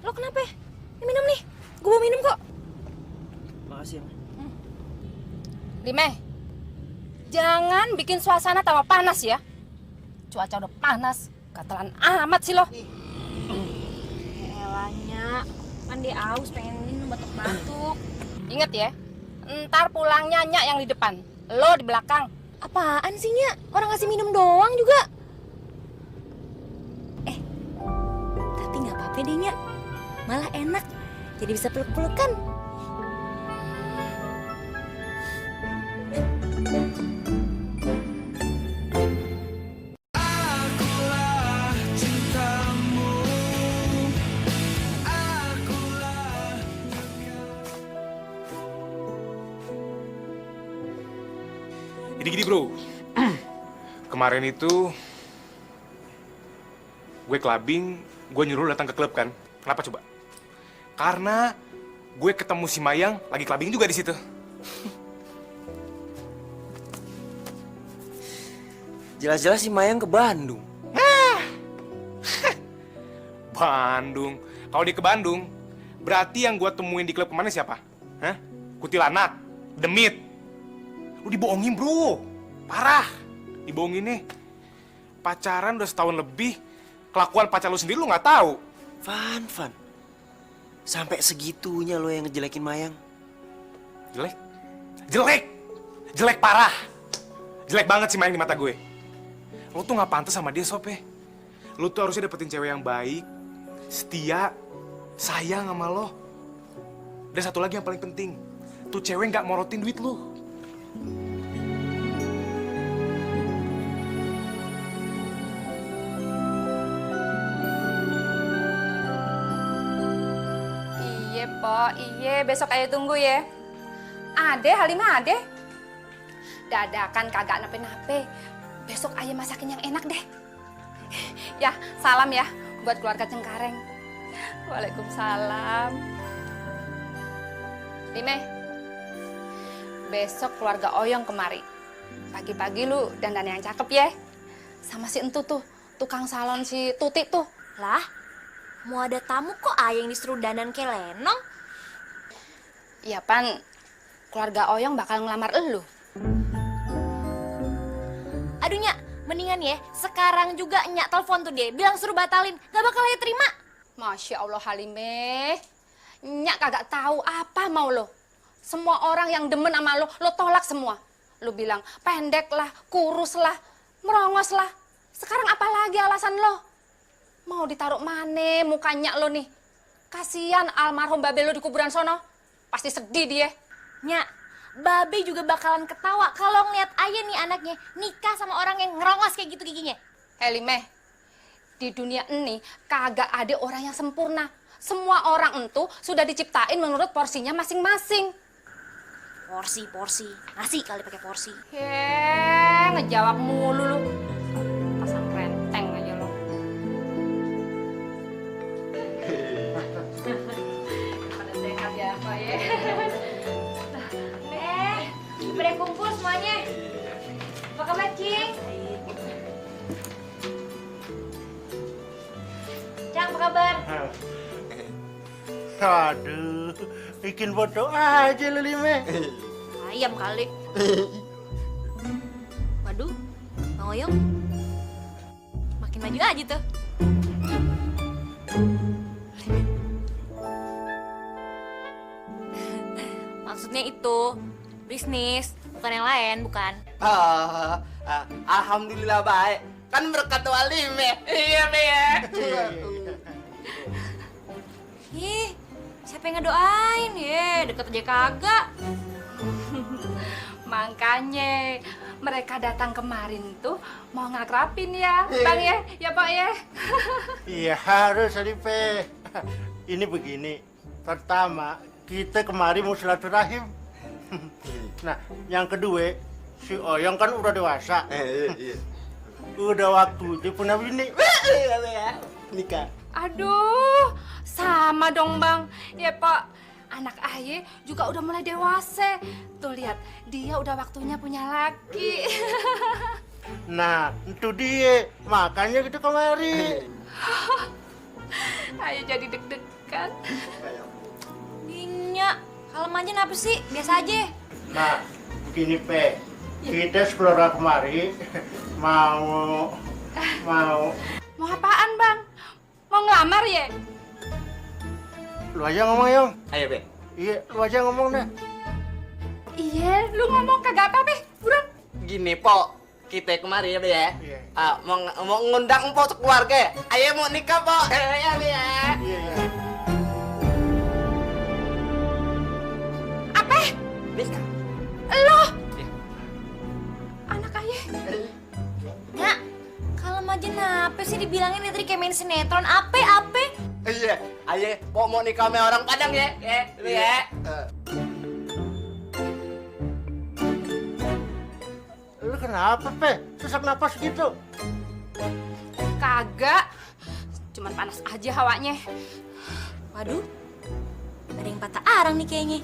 lo kenapa? Ya, minum nih, gue mau minum kok. Makasih ya, Ma. Lime, jangan bikin suasana tambah panas ya. Cuaca udah panas, katalan amat sih lo. Elanya, kan dia aus pengen minum batuk-batuk. Ingat ya, ntar pulangnya Nyak yang di depan, lo di belakang. Apaan sih, Nya? Orang ngasih minum doang juga. Tapi nggak apa-apa deh, Nya. Malah enak, jadi bisa peluk-pelukan. Gini bro, kemarin itu gue clubbing, gue nyuruh datang ke klub kan. Kenapa coba? Karena gue ketemu si Mayang lagi clubbing juga di situ. Jelas-jelas si Mayang ke Bandung. Bandung. Kalau dia ke Bandung, berarti yang gue temuin di klub kemana siapa? Hah? Kuntilanak, Demit. Lu dibohongin bro, parah. Dibohongin nih. Pacaran udah setahun lebih, kelakuan pacar lu sendiri lu nggak tahu. Van. Sampai segitunya lo yang ngejelekin Mayang. Jelek parah. Jelek banget sih Mayang di mata gue. Lu tuh nggak pantas sama dia Sob ya. Lu tuh harusnya dapetin cewek yang baik, setia, sayang sama lo. Dan satu lagi yang paling penting, tuh cewek nggak morotin duit lu. Iya, Po. Iya, besok ayo tunggu ya. Ade, Halimah ade. Dadakan kagak nape-nape. Besok ayah masakin yang enak deh. Ya, salam ya buat keluarga Cengkareng. Waalaikumsalam. Lime, besok keluarga Oyong kemari. Pagi-pagi lu dandan yang cakep ya. Sama si Entu tuh, tukang salon si Tuti tuh. Lah, mau ada tamu kok ayah yang disuruh dandan kayak lenong? Ya pan, keluarga Oyong bakal ngelamar elu. Aduh, Nya, mendingan ya, sekarang juga Nya telepon tuh dia, bilang suruh batalin, gak bakal ayah terima. Masya Allah Halimeh, Nyak kagak tahu apa mau lo. Semua orang yang demen sama lo tolak semua. Lo bilang pendek lah, kurus lah, merongos lah. Sekarang apa lagi alasan lo? Mau ditaruh mana mukanya lo nih? Kasian almarhum babe lo di kuburan sono. Pasti sedih dia. Nya, babe juga bakalan ketawa kalau ngeliat ayah nih anaknya nikah sama orang yang ngerongos kayak gitu giginya. Halimeh, di dunia ini kagak ada orang yang sempurna. Semua orang itu sudah diciptain menurut porsinya masing-masing. Porsi, nasi kali pakai porsi. Ngejawab mulu lu. Pasang renteng aja lo. Pada sehat ya, Pak ya. Pada kumpul semuanya. Apa kabar, Cing? Cang, apa kabar? Aduh, bikin bodoh aja lu Lime. Ayam kali. Waduh, Bang Oyong. Makin maju aja tuh. Maksudnya itu, bisnis, bukan yang lain, bukan. Alhamdulillah baik. Kan berkat Walime. Iya, Be ya. Ih, siapa yang ngedoain? Deket aja kagak. Makanya mereka datang kemarin tuh mau ngakrapin ya, Bang ya, ya Pak ya. Iya harus Saripe. Ini begini. Pertama, kita kemarin mau silaturahim. Nah, yang kedua, si Oyong kan udah dewasa. Udah waktu dia punya bini. Nikah. Aduh, sama dong Bang. Ya Pak, anak Aye juga udah mulai dewasa. Tuh lihat, dia udah waktunya punya laki. Nah, itu dia. Makanya kita kemari. Aye jadi deg-degan. Dinya, kalem aja kenapa sih? Biasa aja. Nah, begini Pe. Kita sekeluarga kemari mau Mau apaan Bang? Mau ngelamar ya? lu aja ngomong, Yong. Ayo, Be. Iya, lu aja ngomong deh. Iya, lu ngomong kagak apa-apa, buruan. Gini, Po. Kita kemari ya, Be ya. Iya. Mau ngundang Po sekeluarga. Ayo mau nikah, Po. Ya, Be ya. Iya. Apa? Nikah. Lo? Anak Aye. Nyak, kalem aja kenapa sih dibilangin tadi kayak main sinetron? Ape? Iya, ayo Po mau nikah sama orang Padang ya. Ya, Be ya. Lu kenapa, Pe? Sesak napas gitu. Kagak. Cuman panas aja hawanya. Waduh, ada yang patah arang nih kayaknya.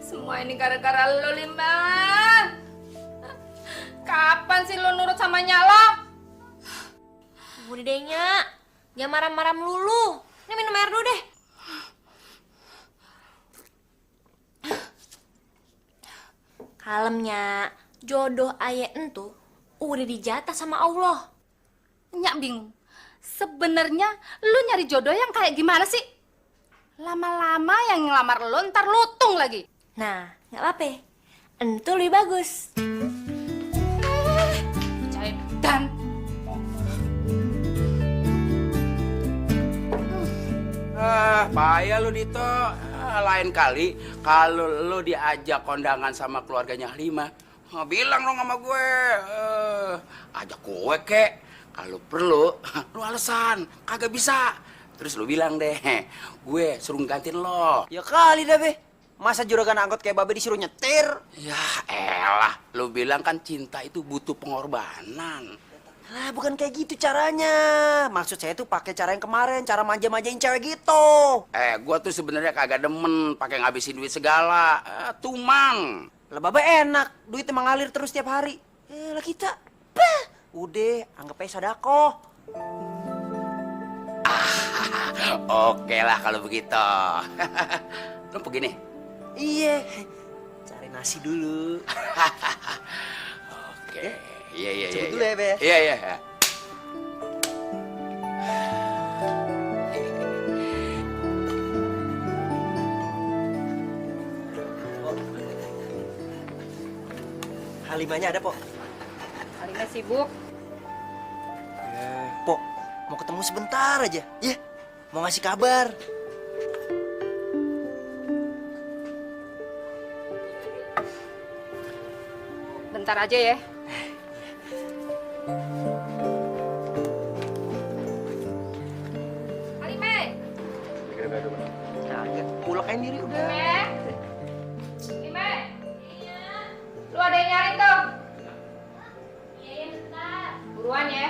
Semua ini gara-gara lo, Limbang. Kapan sih lo nurut sama nyala? Udah deh, Nyak. Jangan marah-marah melulu. Ini minum air dulu deh. Kalemnya, jodoh ayah entu udah dijatah sama Allah. Nyak bingung. Sebenarnya lu nyari jodoh yang kayak gimana sih? Lama-lama yang ngelamar lo ntar lutung lagi. Nah, nggak apa-apa. Entu lebih bagus. Dan Payah lu Dito. Lain kali kalau lu diajak kondangan sama keluarganya Halimah, bilang dong sama gue. Ajak gue kek. Kalau perlu, lu alasan kagak bisa. Terus lu bilang deh, gue suruh gantiin lo. Ya kali dah, Be. Masa juragan angkot kayak babe disuruh nyetir? Ya elah, lu bilang kan cinta itu butuh pengorbanan. Lah, bukan kayak gitu caranya. Maksud saya tuh pakai cara yang kemarin, cara manja-manjain cewek gitu. Gua tuh sebenarnya kagak demen pakai ngabisin duit segala. Tuman. Lah, babe enak, duitnya mengalir terus tiap hari. Lah kita, bah, udah anggap aja sodako. Oke lah kalau begitu. Lu begini. Iya, cari nasi dulu. Oke. Iya. Coba dulu ya, Be. Iya. Halimahnya ada, Pok. Halimah sibuk. Pok, mau ketemu sebentar aja. Ya, mau ngasih kabar. Bentar aja ya. Halimah. Kagak, pulakain diri udah. Halimah. Iya. Lu ada yang nyari tuh? Iya, bentar. Buruan ya.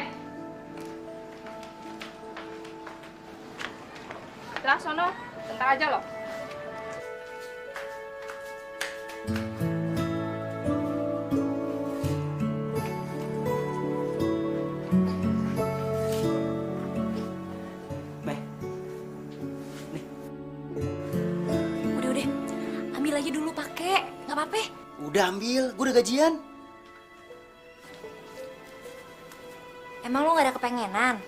Udah, sono. Bentar aja loh. Udah. Ambil aja dulu pakai. Nggak apa-apa. Udah ambil, gue udah gajian. Emang lo gak ada kepengenan?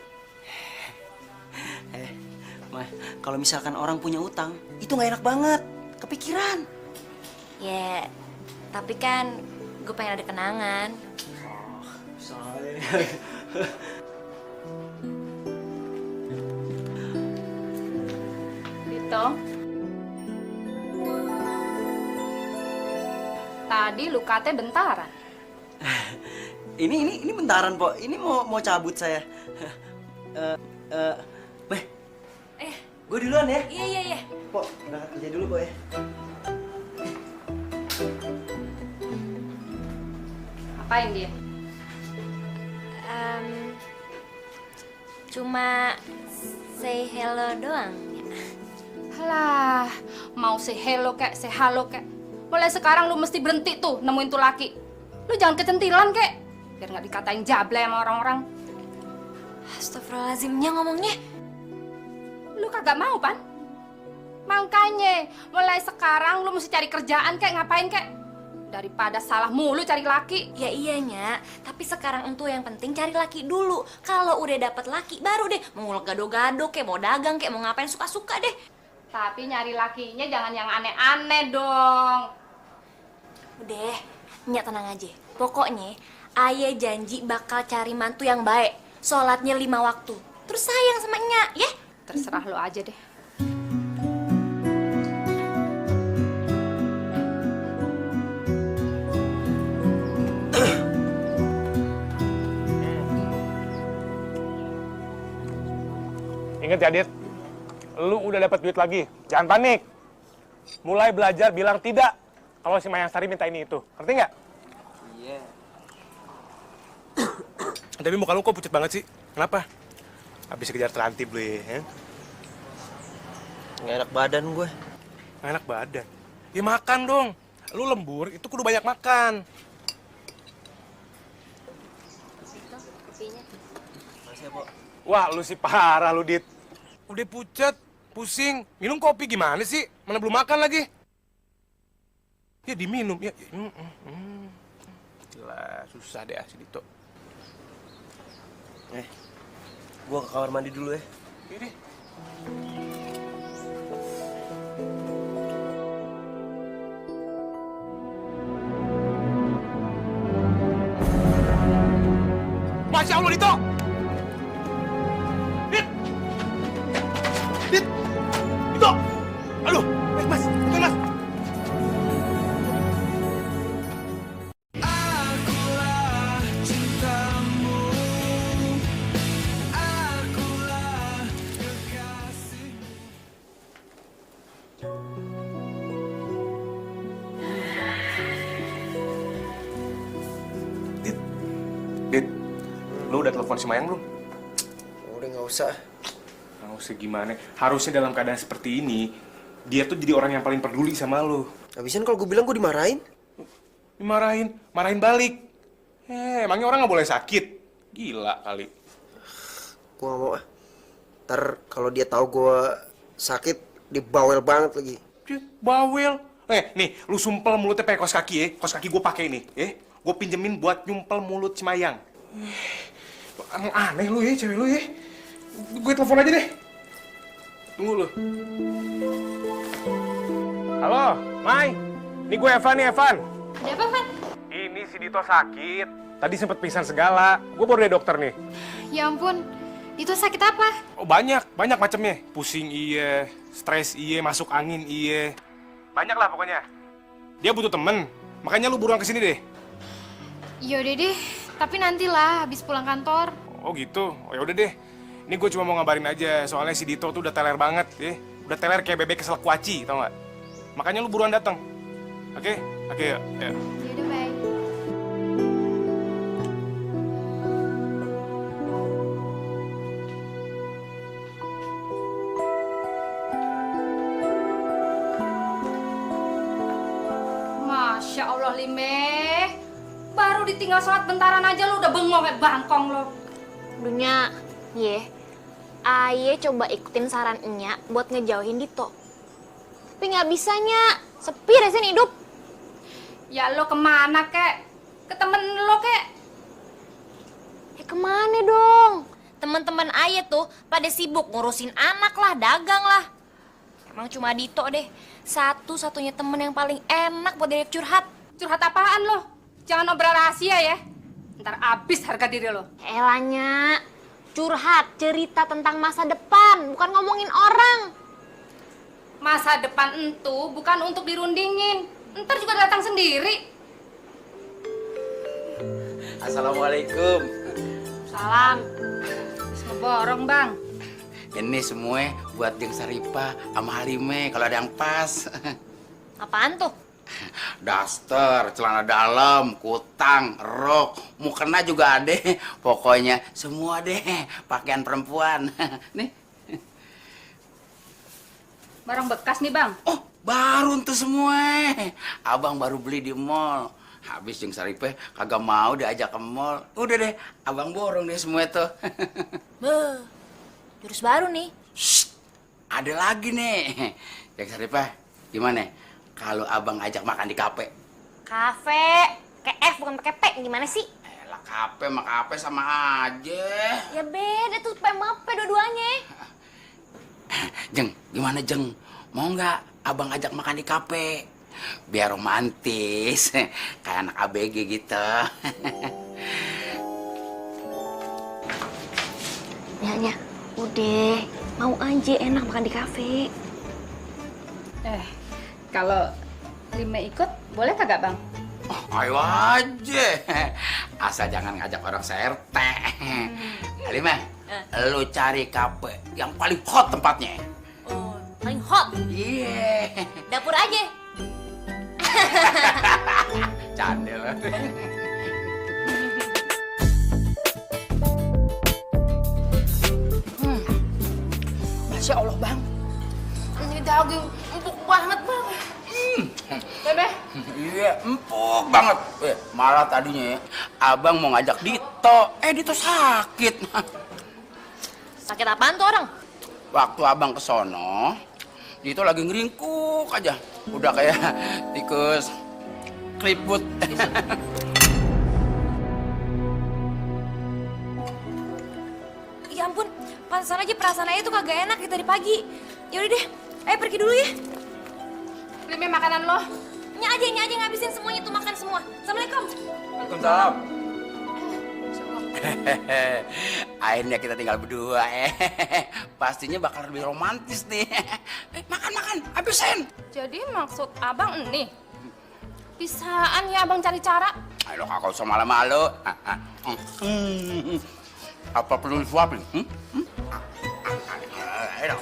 Mah, kalau misalkan orang punya utang, itu nggak enak banget. Kepikiran. Ya, tapi kan gue pengen ada kenangan. Dito. Tadi lu katanya bentaran. Ini bentaran, Po. Ini mau cabut saya. Meh. Gue duluan ya. Iya. Po, berangkat kerja dulu, Po ya. Apain dia? Cuma say hello doang. Halah, mau say hello kek, say halo kek. Mulai sekarang lu mesti berhenti tuh nemuin tuh laki. Lu jangan kecentilan kek, biar nggak dikatain jablay sama orang-orang. Astagfirullahaladzimnya ngomongnya. Lu kagak mau, Pan? Makanya, mulai sekarang lu mesti cari kerjaan kek, ngapain kek? Daripada salah mulu cari laki. Ya iyanya, tapi sekarang entu yang penting cari laki dulu. Kalau udah dapet laki, baru deh mau gado-gado kek, mau dagang kek, mau ngapain suka-suka deh. Tapi nyari lakinya jangan yang aneh-aneh dong. Udah, Nyak tenang aja. Pokoknya, Ayah janji bakal cari mantu yang baik. Sholatnya 5 waktu. Terus sayang sama Nyak, ya? Terserah lu aja deh. Ingat ya, Dit. Lu udah dapat duit lagi. Jangan panik. Mulai belajar bilang tidak kalau si Mayang Sari minta ini itu. Ngerti nggak? Iya. Tapi muka lu kok pucat banget sih? Kenapa? Habis kejar terantib lu ya? Nggak enak badan gue. Nggak enak badan? Ya makan dong. Lu lembur, itu kudu banyak makan. Makasih ya, Po. Wah, lu sih parah lu, Dit. Udah pucat, pusing. Minum kopi gimana sih? Mana belum makan lagi? Ya diminum, ya. Gila, susah deh si Dito. Gue ke kamar mandi dulu ya. Ini. Masya Allah, Dito! Dit! Dit! Dito! Aduh, mas, betul mas! Dit, lu udah telepon si Mayang belum? Udah nggak usah. Nggak usah gimana. Harusnya dalam keadaan seperti ini, dia tuh jadi orang yang paling peduli sama lu. Habisan kalau gue bilang gue dimarahin. Dimarahin, marahin balik. Emangnya orang nggak boleh sakit? Gila kali. Gue nggak mau ah. Ntar kalau dia tahu gue sakit, dia bawel banget lagi. Dia bawel. Nih, lu sumpel mulutnya pakai kaos kaki ya. Kaos kaki gue pakai nih, ya. Gue pinjemin buat nyumpel mulut si Mayang. Aneh lu ya, cewek lu ya. Gue telepon aja deh. Tunggu lu. Halo, Mai. Ini gue Evan nih, Evan. Ada apa, Van? Ini si Dito sakit. Tadi sempet pingsan segala. Gue baru dari dokter nih. Ya ampun, itu sakit apa? Oh banyak macamnya. Pusing iya, stres iya, masuk angin iya. Banyak lah pokoknya. Dia butuh temen, makanya lu buruan kesini deh. Yaudah deh, tapi nantilah habis pulang kantor. Oh gitu, oh ya udah deh. Ini gue cuma mau ngabarin aja, soalnya si Dito tuh udah teler banget ya. Udah teler kayak bebek keselak kuaci, tau gak? Makanya lu buruan datang. Oke, ya. Yaudah, bye. Masya Allah, Limeh. Baru ditinggal sholat bentaran aja lu udah bengong kayak bangkong lo. Dunia, ye. Aye coba ikutin saran Nya buat ngejauhin Dito. Tapi nggak bisa, Nya. Sepi rasanya hidup. Ya lo kemana kek? Ke temen lo kek? Kemana dong? Teman-teman Ayah tuh pada sibuk ngurusin anak lah, dagang lah. Emang cuma Dito deh, satu-satunya temen yang paling enak buat diajak curhat. Curhat apaan lo? Jangan obrol rahasia ya. Ntar abis harga diri lo. Elanya, curhat, cerita tentang masa depan, bukan ngomongin orang. Masa depan itu bukan untuk dirundingin. Ntar juga datang sendiri. Assalamualaikum. Salam. Semua borong, Bang. Ini semua buat Jeng Saripah sama Halime kalau ada yang pas. Apaan tuh? Daster, celana dalam, kutang, rok, mukena juga ada. Pokoknya semua deh pakaian perempuan. Nih. Barang bekas nih, Bang. Oh, baru tuh semua. Abang baru beli di mall. Habis Jeng Saripah kagak mau diajak ke mall. Udah deh, abang borong deh semua tuh. Beuh, jurus baru nih. Shh, ada lagi nih. Jeng Saripah, gimana kalau abang ajak makan di kafe? Kafe, kayak F bukan pakai P, gimana sih? Elah, kafe sama kafe sama aja. Ya beda tuh, P sama P dua-duanya. Jeng, gimana Jeng? Mau nggak abang ajak makan di kafe? Biar romantis, kayak anak ABG gitu. Ya, udah, mau aja enak makan di kafe. Kalau Lime ikut, boleh kagak, Bang? Oh, ayo aja. Asal jangan ngajak orang CRT. Lime, lu cari kafe yang paling hot tempatnya. Oh, paling hot. Iya. Dapur aja. Candel. Masya Allah, Bang. Ini daging empuk banget, Bang. Bebe? Iya, empuk banget. Malah tadinya ya, abang mau ngajak Dito. Dito sakit. Sakit apaan tuh orang? Waktu abang ke sono, Dito lagi ngeringkuk aja. Udah kayak tikus keriput. Ya ampun, pantesan aja perasaan Ayah tuh kagak enak dari pagi. Yaudah deh, ayo pergi dulu ya. Lime makanan lo. Ini aja ngabisin semuanya tuh, makan semua. Assalamualaikum. Waalaikumsalam. Akhirnya kita tinggal berdua. Pastinya bakal lebih romantis nih. Makan, habisin. Jadi maksud abang ini? Bisaan ya abang cari cara? Ayo kakak usah malu-malu. Apa perlu disuapin? Ayo.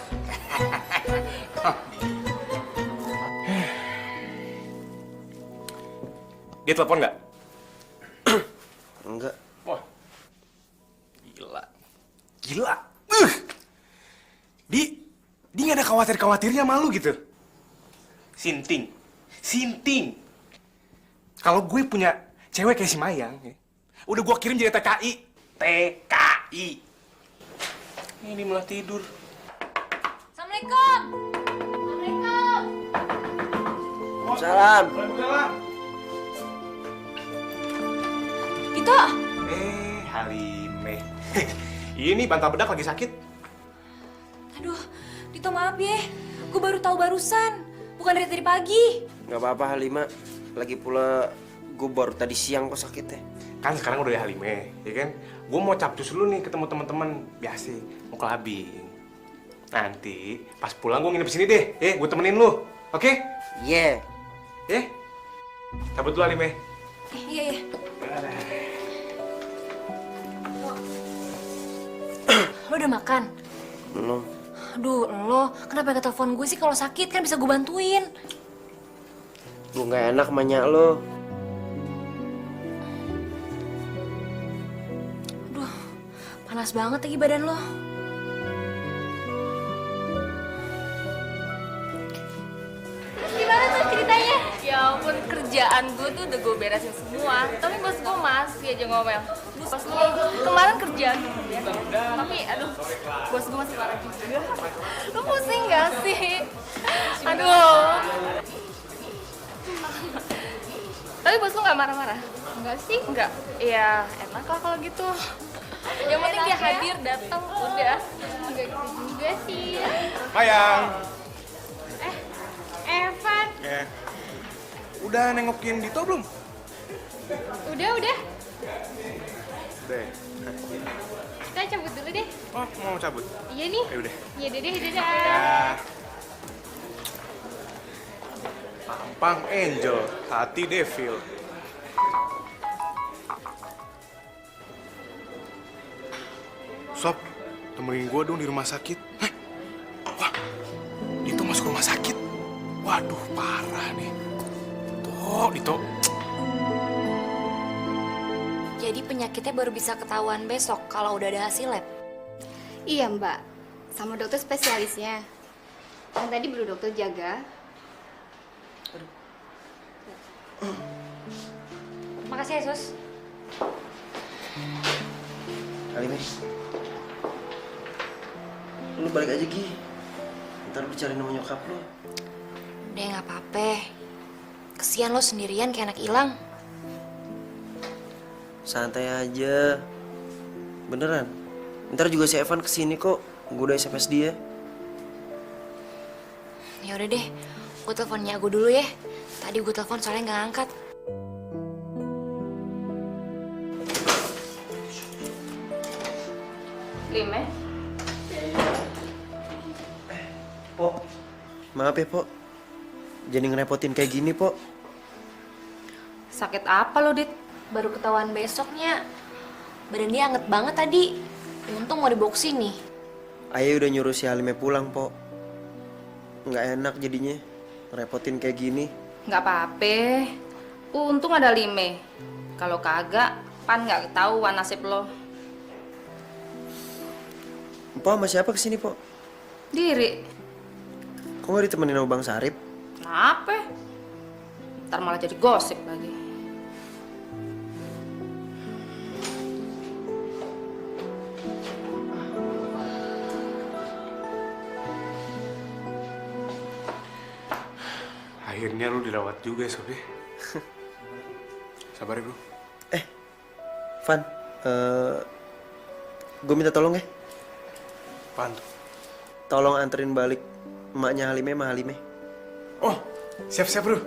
Dia telepon nggak? Enggak. Wah, gila. Dia nggak ada khawatir-khawatirnya malu gitu. Sinting. Kalau gue punya cewek kayak si Mayang, ya, udah gue kirim jadi TKI. Ini malah tidur. Assalamualaikum. Salam. Waalaikumsalam. Dito. Halime. Ini bantal bedak lagi sakit. Aduh, Dito maaf ya. Gue baru tahu barusan. Bukan dari tadi pagi. Nggak apa-apa Halima. Lagi pula gue baru tadi siang kok sakitnya. Kan sekarang udah Halime, ya kan? Gue mau capcus dulu nih ketemu teman-teman biasa, mau kelabing. Nanti pas pulang gue nginep sini deh, gue temenin lu, oke? Iya. Cabut dulu Halime. Iya. Lo udah makan? Belum. Aduh, lo kenapa gak telepon gue sih kalau sakit? Kan bisa gue bantuin. Gue nggak enak banyak lo. Aduh, panas banget lagi badan lo. Gimana tuh ceritanya? Ya ampun, kerjaan gue tuh udah gue beresin semua. Tapi bos gue masih aja ngomel. Bos lu kemarin kerjaan ya. Tapi aduh, bos gue masih marah juga. Lu pusing gak sih? Aduh. Tapi bos lu gak marah-marah? Enggak sih. Enggak? Ya enak lah kalau gitu. Yang penting dia hadir, datang, udah. Enggak gitu juga sih. Mayang. Evan. Udah nengokin Dito belum? Udah. Udah. Kita cabut dulu deh. Oh, mau cabut? Iya nih. Ya udah. Iya deh, dadah. Ya. Tampang angel, hati devil. Sob, temenin gue dong di rumah sakit. Hah? Wah, Dito masuk rumah sakit. Waduh, parah nih. Dito. Jadi penyakitnya baru bisa ketahuan besok kalau udah ada hasil lab. Iya mbak, sama dokter spesialisnya. Yang tadi baru dokter jaga. Makasih ya, Sus. Halimeh, lu balik aja Gi. Ntar bicarain sama nyokap lu. Udah nggak apa-apa. Kesian lo sendirian kayak anak hilang. Santai aja. Beneran. Ntar juga si Evan kesini kok. Gue udah SMS dia. Ya udah deh, gue teleponnya aku dulu ya. Tadi gue telepon soalnya nggak angkat. Lime, Pok, maaf ya Pok. Jadi ngerepotin kayak gini Pok. sakit apa lo, Dit? Baru ketahuan besoknya. Badan dia anget banget tadi. Untung mau dibawa kesini. Ayah udah nyuruh si Halimeh pulang Pok. Nggak enak jadinya. Ngerepotin kayak gini. Nggak apa-apa. Untung ada Lime. Kalau kagak, Pan nggak ketahuan nasib lo. Pok sama siapa kesini Pok? Diri. Kok nggak ditemenin sama Bang Sarip? Kenapa? Ntar malah jadi gosip lagi. Akhirnya lu dirawat juga, Sob ya. Sabar ya, bro. Van, gue minta tolong ya. Apaan tuh? Tolong anterin balik emaknya Halimeh sama Halimeh. Oh, siap-siap, bro.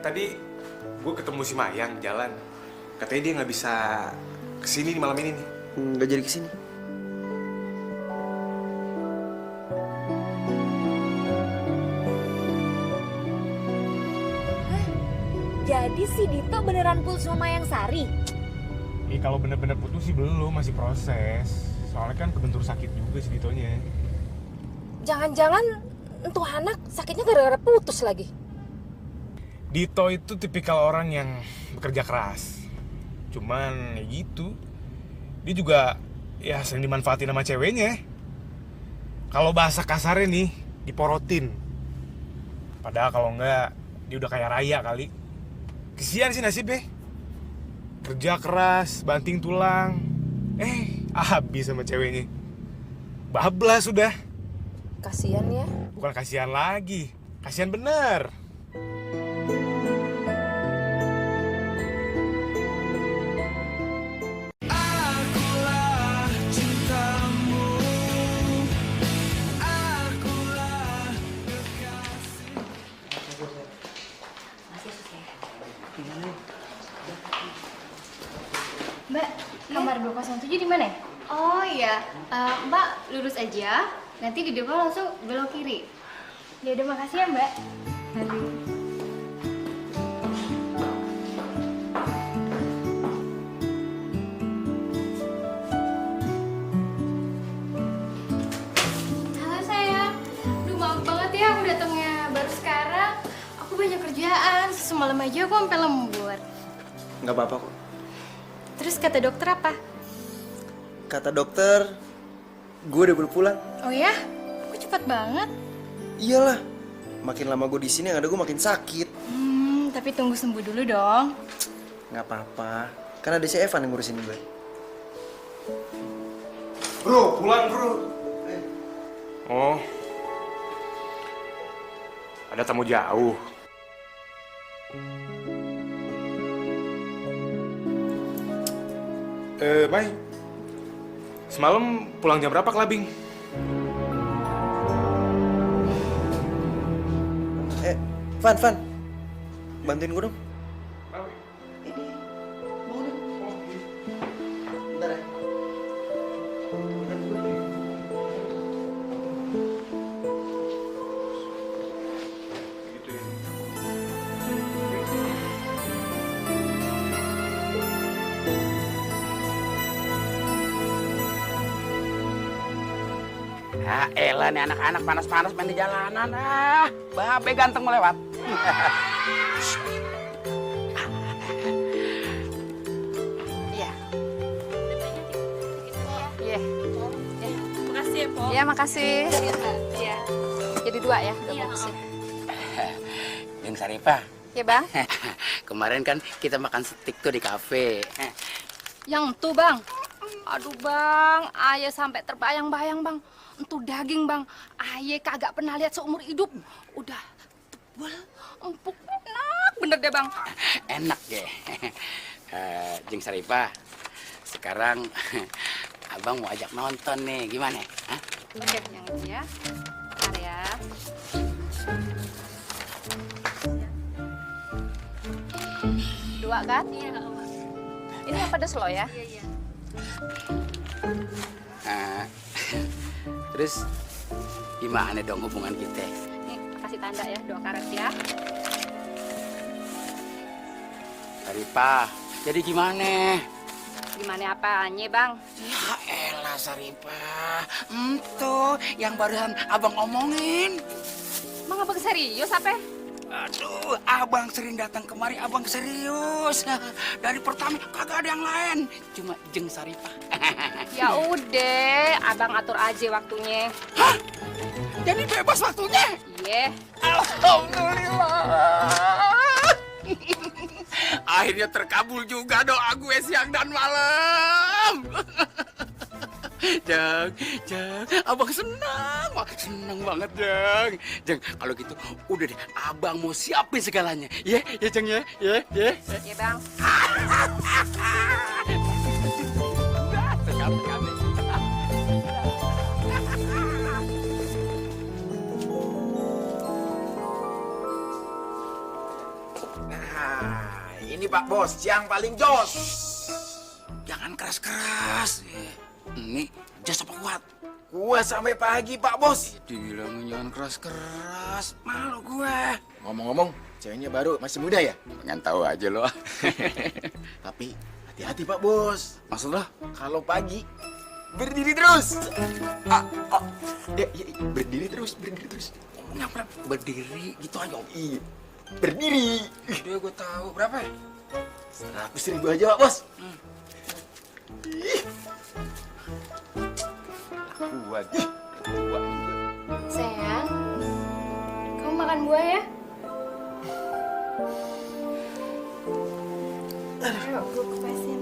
Tadi gue ketemu si Mayang jalan. Katanya dia nggak bisa kesini di malam ini nih. Nggak jadi kesini. Jadi si Dito beneran putus sama Mayang Sari? Kalau bener-bener putus sih belum, masih proses. Soalnya kan kebentur sakit juga si Ditonya. Jangan-jangan entuh anak sakitnya gara-gara putus lagi. Dito itu tipikal orang yang bekerja keras. Cuman ya gitu. Dia juga ya sering dimanfaatin sama ceweknya. Kalau bahasa kasarnya nih, diporotin. Padahal kalau enggak, dia udah kaya raya kali. Kesian sih nasibnya. Kerja keras, banting tulang. Habis sama ceweknya. Bablas sudah. Kasian ya. Bukan kasihan lagi. Kasihan bener. Mbak, kamar 207 di mana? Oh iya, Mbak lurus aja. Nanti di depan langsung belok kiri. Ya udah, makasih ya Mbak. Halo sayang. Duh, maaf banget ya aku datangnya baru sekarang. Aku banyak kerjaan. Semalam aja aku sampai lembur. Nggak apa-apa kok. Terus kata dokter apa? Kata dokter, gue udah baru pulang. Oh ya? Kok cepat banget? Iyalah, makin lama gue di sini yang ada gue makin sakit. Tapi tunggu sembuh dulu dong. Nggak apa-apa, kan ada si Evan yang ngurusin gue. Bro, pulang bro. Oh, ada tamu jauh. Mai. Semalam pulang jam berapa, Kelabing? Van. Bantuin gue dong. Bentar ya. Ah, elah nih anak-anak panas-panas main di jalanan. Ah, babe ganteng melewat. Iya. Iya. Makasih ya, Po. Iya, makasih. Iya. Jadi 2 ya, udah bagus ya. Jeng Saripah, Ya, Bang. kemarin kan kita makan steak tuh di kafe. Yang tuh, Bang. Aduh, Bang, ayah sampai terbayang-bayang, Bang. Entuh daging, Bang. Ayah kagak pernah lihat seumur hidup. Udah tebal, empuk, enak bener deh, Bang. Enak deh. Jeng Saripah, sekarang abang mau ajak nonton nih, gimana? Hah? Oke, yang itu ya. Bentar ya. Dua kan? Iya. Ini yang pedes loh ya? Iya. Terus gimana dong hubungan kita? Nih, kasih tanda ya, 2 karet ya. Saripah, jadi gimana? Gimana apanya, Bang? Ya elah Saripah, itu yang barusan abang omongin. Bang, abang serius apa? Aduh, abang sering datang kemari, abang serius. Dari pertama kagak ada yang lain, cuma Jeng Saripah. Ya udah, abang atur aja waktunya. Hah? Jadi bebas waktunya? Iya. Alhamdulillah. Akhirnya terkabul juga doa gue siang dan malam. Jeng, abang senang banget, Jeng, kalau gitu udah deh, abang mau siapin segalanya, ya, Jeng, ya. Iya, Bang. Nah, ini Pak Bos yang paling jos. Jangan keras-keras. Ini jos apa kuat? Kuat sampai pagi Pak Bos. Dibilang jangan keras-keras, malu gue. Ngomong-ngomong, ceweknya baru masih muda ya? Pengen tahu aja lo. Tapi hati-hati Pak Bos. Maksud lo? Kalau pagi berdiri terus. Berdiri terus. Ngomongnya apa? Berdiri gitu aja. Iya, berdiri. Dia gue tahu berapa ya? 100.000 aja Pak Bos. Kuat. Sayang, kamu makan buah ya? Ayo, gue kupasin.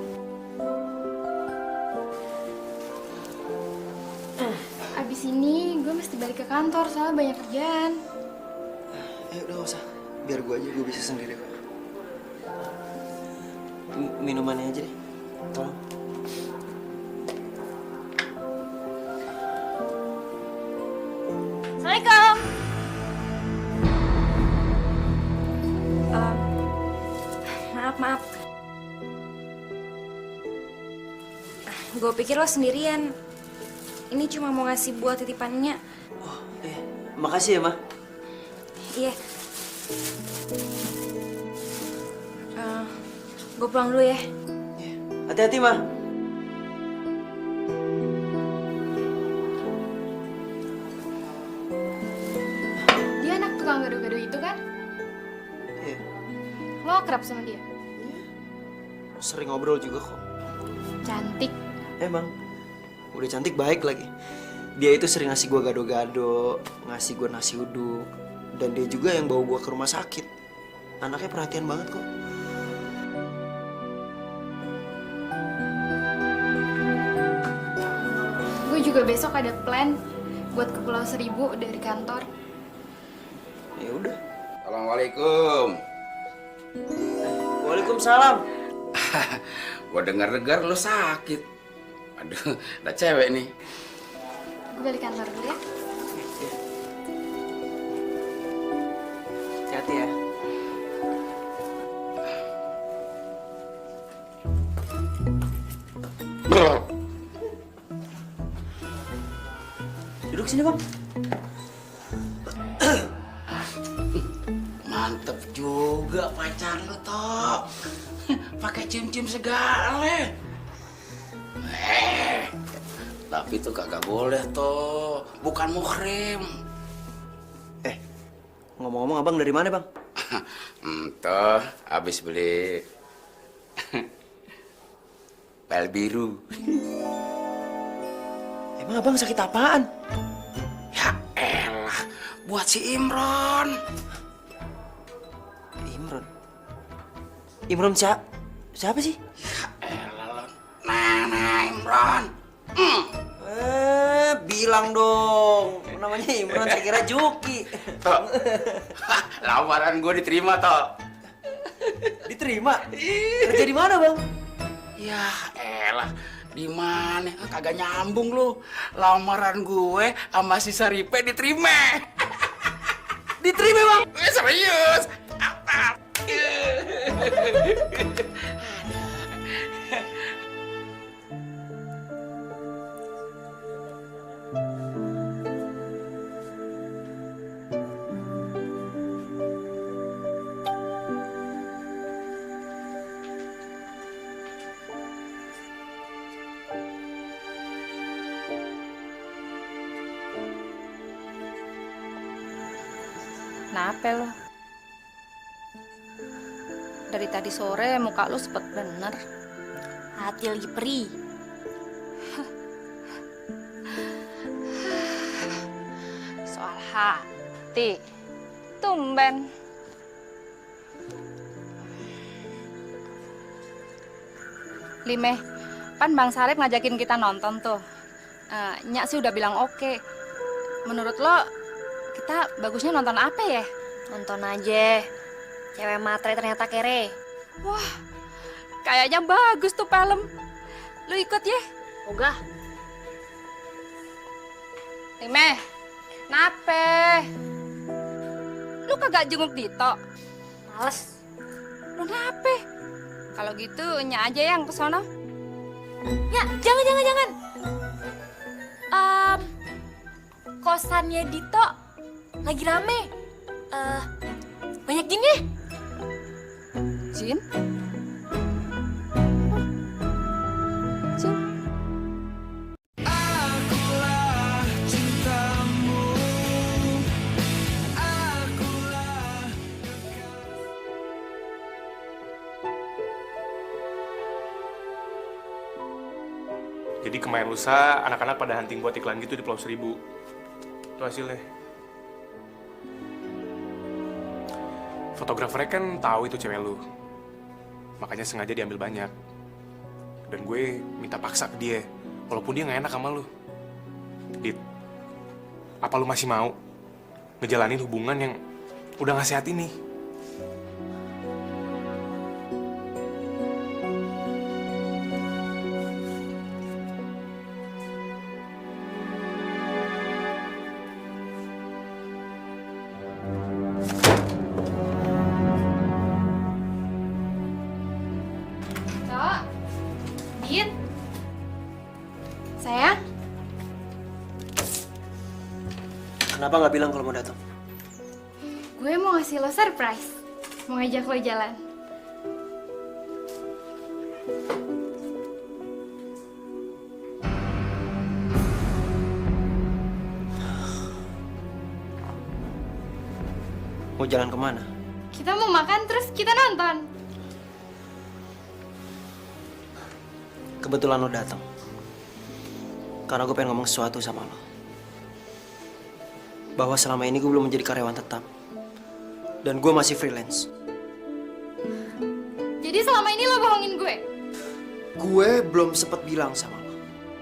Abis ini gue mesti balik ke kantor, soalnya banyak kerjaan. Udah gak usah. Biar gue aja, gue bisa sendiri kok. Minumannya aja deh. Tolong. Assalamualaikum. Maaf. Gue pikir lo sendirian. Ini cuma mau ngasih buah titipannya. Oh, makasih ya, Ma. Iya. Gue pulang dulu ya. Hati-hati, Ma. Dia anak tukang gado-gado itu kan? Iya. Lo akrab sama dia? Sering ngobrol juga kok. Cantik. Emang. Udah cantik baik lagi. Dia itu sering ngasih gua gado-gado, ngasih gua nasi uduk. Dan dia juga yang bawa gua ke rumah sakit. Anaknya perhatian banget kok. Gue juga besok ada plan buat ke Pulau Seribu dari kantor. Ya udah. Assalamualaikum. Waalaikumsalam. Gua dengar-dengar lu sakit. Aduh, ada cewek nih. Gue balik kantor dulu ya. Hati-hati ya. Duduk sini, Bang. Mantep juga pacar lu, Tok. Pakai cium-cium segala. Tapi tuh kagak boleh, Tok. Bukan muhrim. Ngomong-ngomong abang dari mana, Bang? Toh, habis beli pel biru. Emang abang sakit apaan? Ya elah, buat si Imron. Imron? Imron siapa sih? Ya elah, Nana Imron. Bilang dong. Namanya Imron, saya kira Juki. Tok, lamaran gue diterima, Tok. Diterima? Kerja di mana, Bang? Ya elah, di mana? Kagak nyambung lu. Lamaran gue sama si Saripe diterima. Diterima, Bang? Serius? Apa? Kenapa lo? Dari tadi sore muka lu sepet bener. Hati lagi perih. Soal hati. Tumben. Lime, kan Bang Sarip ngajakin kita nonton tuh. Nyak sih udah bilang oke. Menurut lo, kita bagusnya nonton apa ya? Nonton aja. Cewek matre ternyata kere. Wah, kayaknya bagus tuh film. Lu ikut ya? Ogah. Lime, nape? Lu kagak jenguk Dito? Males. Lu nape? Kalau gitu Nyak aja yang kesana. Ya, jangan. Kosannya Dito lagi rame. Banyak jinnya. Jin? Jin? Jadi kemarin lusa, anak-anak pada hunting buat iklan gitu di Pulau Seribu. Itu hasilnya. Fotografernya kan tahu itu cewek lu. Makanya sengaja diambil banyak. Dan gue minta paksa ke dia, walaupun dia nggak enak sama lu. Dit, apa lu masih mau ngejalanin hubungan yang udah nggak sehat ini? Dit. Sayang, Kenapa nggak bilang kalau mau datang? gue mau ngasih lo surprise. Mau ngajak lo jalan. Mau jalan kemana? Kita mau makan terus kita nonton. Kebetulan lo datang. Karena gue pengen ngomong sesuatu sama lo. Bahwa selama ini gue belum menjadi karyawan tetap. Dan gue masih freelance. Jadi selama ini lo bohongin gue. Gue belum sempet bilang sama lo.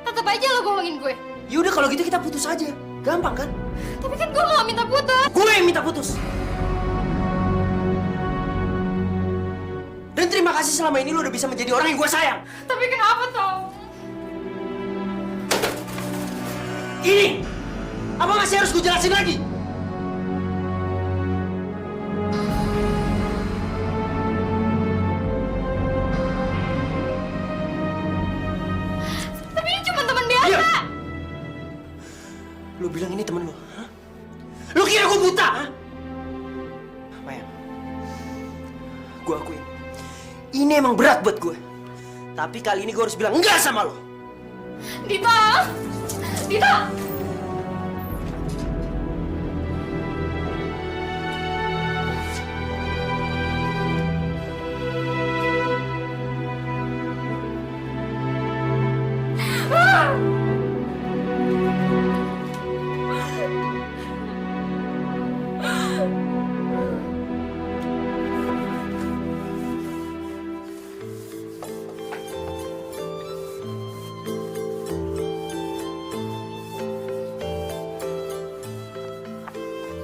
Tetep aja lo bohongin gue. Yaudah kalau gitu kita putus aja. Gampang kan? Tapi kan gue gak minta putus. Gue yang minta putus. Dan terima terima kasih selama ini lu udah bisa menjadi orang yang gue sayang. Tapi kenapa, Tong? Ini, apa masih harus gue jelasin lagi? Tapi ini cuma teman biasa. Diam. Lu bilang ini temen lu, hah? Lu kira gue buta, hah? Mayang, gue akuin, ini emang berat buat gue. Tapi kali ini gue harus bilang enggak sama lo. Dita! Dita!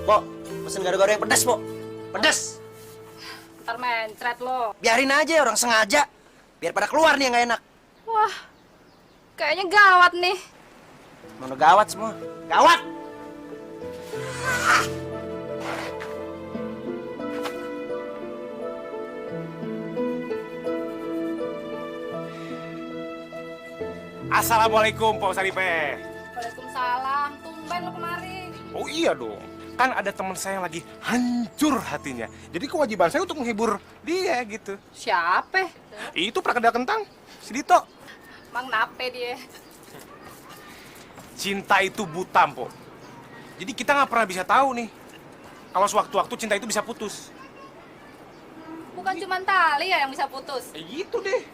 Po, pesen gado-gado yang pedas, Po. Pedas. Ntar mencret lo. Biarin aja orang sengaja. Biar pada keluar nih yang gak enak. Wah, kayaknya gawat nih. Mana gawat semua. Gawat! Assalamualaikum, Pak Saripe. Waalaikumsalam. Tumben lo kemari. Oh iya dong. Kan ada teman saya yang lagi hancur hatinya. Jadi kewajiban saya untuk menghibur dia gitu. Siapa? Itu prakedel kentang, si Dito. Mang nape dia? Cinta itu buta, Po. Jadi kita nggak pernah bisa tahu nih kalau sewaktu-waktu cinta itu bisa putus. Bukan cuma tali ya yang bisa putus. Gitu deh.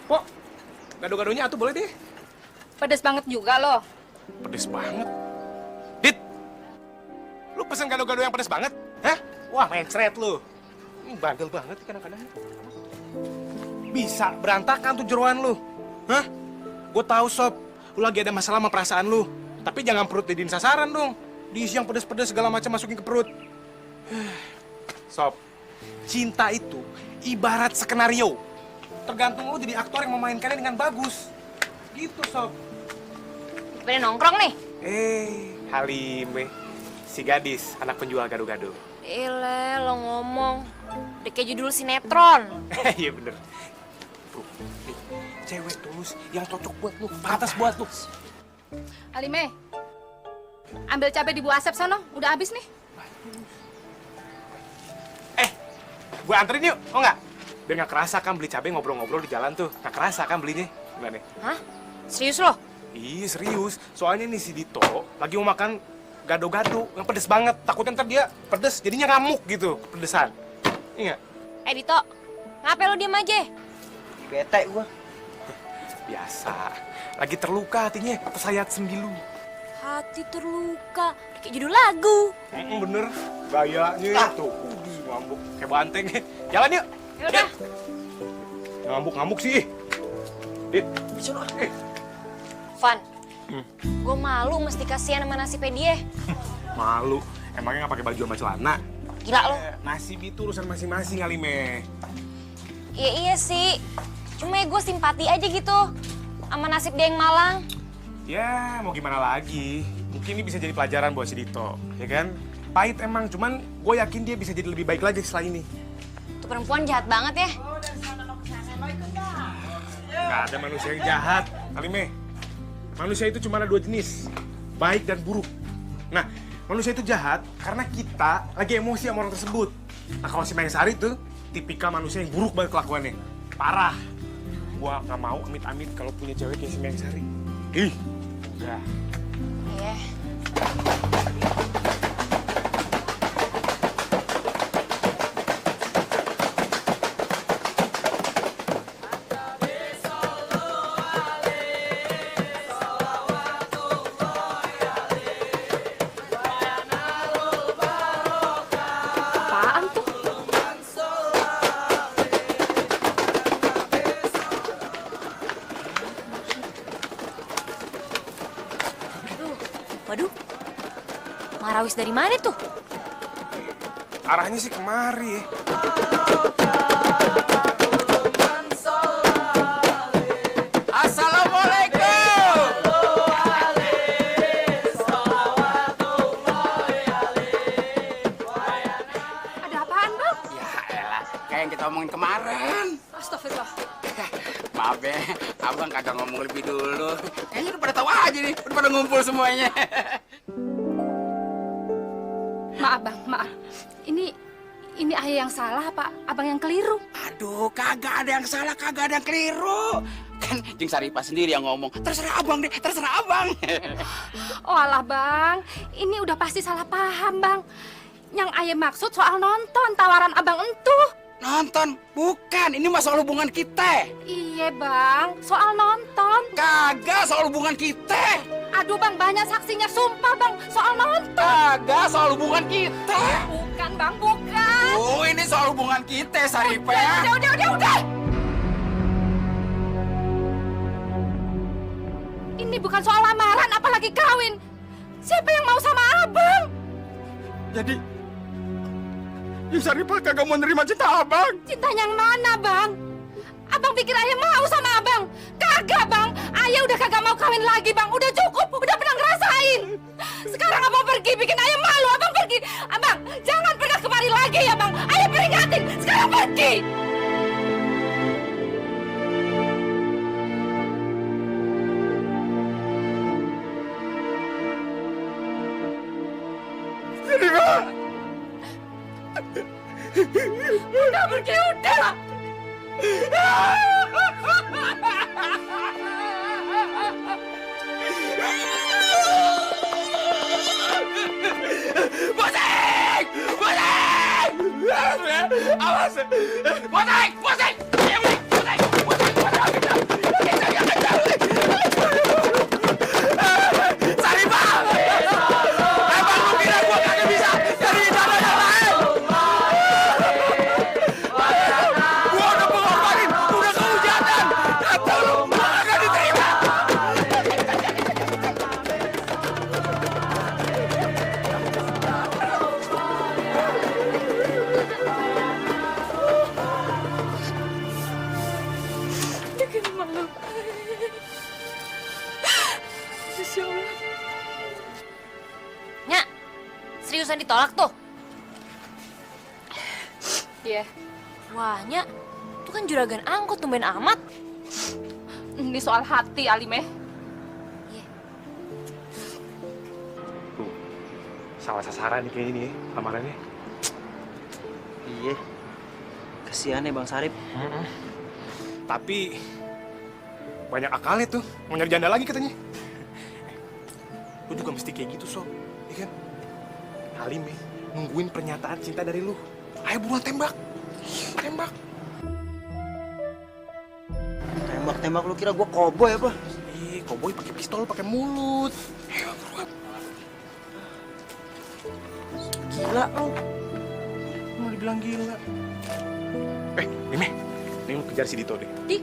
Po, gado-gadonya atuh boleh deh. Pedes banget juga lo. Pedes banget. Dit, lu pesen gado-gado yang pedes banget? Hah? Wah, mencret lu. Ini bandel banget kadang-kadang. Bisa berantakan tuh jeroan lu. Hah? Gue tahu, Sob. Lu lagi ada masalah sama perasaan lu. Tapi jangan perut jadiin sasaran dong. Diisi yang pedes-pedes segala macam masukin ke perut. Sob, cinta itu ibarat skenario. Tergantung lu jadi aktor yang memainkannya dengan bagus. Gitu, Sob. Pada nongkrong nih. Halime, si gadis, anak penjual gado-gado. Ile, lo ngomong. Udah kayak judul sinetron. Iya bener. Bro, nih, cewek tulus yang cocok buat lu, pantas buat lu. Alime, ambil cabai di Bu Asep sono, udah habis nih. Gue anterin yuk, mau nggak? Biar nggak kerasa kan beli cabai ngobrol-ngobrol di jalan tuh. Nggak kerasa kan belinya. Gimana? Hah? Serius lo? Iya serius, soalnya nih si Dito lagi mau makan gado-gado yang pedes banget. Takutnya ntar dia pedes, jadinya ngamuk gitu, pedesan. Iya nggak? Dito, ngapain lo diem aja? Bete gua. Biasa, lagi terluka hatinya, tersayat sembilu. Hati terluka, udah kayak judul lagu. Bener, gayanya tuh, ngambuk kayak banteng. Jalan yuk. Yaudah. Ngambuk-ngambuk sih. Dit, Bisa lo. Van, gue malu mesti kasihan sama nasibnya dia. malu. Emangnya nggak pakai baju sama celana? Gila lo. Nasib itu urusan masing-masing kali, Me. Iya sih, cuma ya gue simpati aja gitu sama nasib dia yang malang. Ya, mau gimana lagi? Mungkin ini bisa jadi pelajaran buat si Dito, ya kan? Pahit emang, cuman gue yakin dia bisa jadi lebih baik lagi setelah ini. Tuh perempuan jahat banget ya. Nggak ada manusia yang jahat, Alime. Manusia itu cuma ada dua jenis, baik dan buruk. Nah, manusia itu jahat karena kita lagi emosi sama orang tersebut. Nah, kalau si Mangsari tuh tipikal manusia yang buruk banget kelakuannya. Parah. Gua nggak mau amit-amit kalau punya cewek kayak si Mangsari. Ih, udah. Iya. Apaan tuh? Waduh, Marawis dari mana tuh? Arahnya sih kemari. Assalamualaikum. Ada apaan, Bang? Ya elah, kayak yang kita omongin kemarin. Astagfirullah. Maaf ya, abang kagak ngomong lebih dulu. Kayaknya udah pada tahu aja nih, udah pada ngumpul semuanya. Maaf, Bang, maaf. Ini ayah yang salah apa abang yang keliru? Aduh, kagak ada yang salah, kagak ada yang keliru. Kan Jeng Saripah sendiri yang ngomong, terserah abang deh, terserah abang. Oh alah, Bang. Ini udah pasti salah paham, Bang. Yang ayah maksud soal nonton tawaran abang entuh. Nonton? Bukan, ini mah soal hubungan kita. Iya, Bang. Soal nonton. Kagak soal hubungan kita. Aduh, Bang, banyak saksinya. Sumpah, Bang. Soal nonton. Kagak soal hubungan kita. Bukan, Bang. Bukan. Oh, ini soal hubungan kita, Saripah. Udah. Ini bukan soal lamaran, apalagi kawin. Siapa yang mau sama abang? Jadi Jeng Saripah kagak mau nerima cinta abang. Cinta yang mana, Bang? Abang pikir ayah mau sama abang? Kagak, Bang. Ayah udah kagak mau kawin lagi, Bang. Udah cukup, udah pernah ngerasain. Sekarang abang pergi, bikin ayah malu. Abang pergi. Abang, jangan pernah kemari lagi ya, Bang. Ayah peringatin, sekarang pergi. Saripah. Udah pergi, udah. Pusing! Pusing! Awas! Pusing! Pusing! Saripah! Emang lu kira gua kagak bisa cari jalan yang lain? Gua udah pengorbanin, udah kehujatan. Kata lu kagak diterima. Bikin malu. Masya Allah. Nyak, seriusan ditolak tuh? Iya. Wah, Nyak, itu kan juragan angkot tumben amat. Ini soal hati, Alimeh. Tuh, salah sasaran nih kayaknya nih lamarannya. Iya. Kasihan ya Bang Sarip. Tapi banyak akalnya tuh, mau nyari janda lagi katanya. Lu juga mesti kayak gitu, Sob. Iya kan? Halim ya, nungguin pernyataan cinta dari lu. Ayo buruan tembak. Tembak. Tembak lu kira gua koboi apa? Ih, koboi pakai pistol, pakai mulut. Ayo buruan. Gila lu. Mau dibilang gila. Mime, nih lu kejar si Dito deh. Di.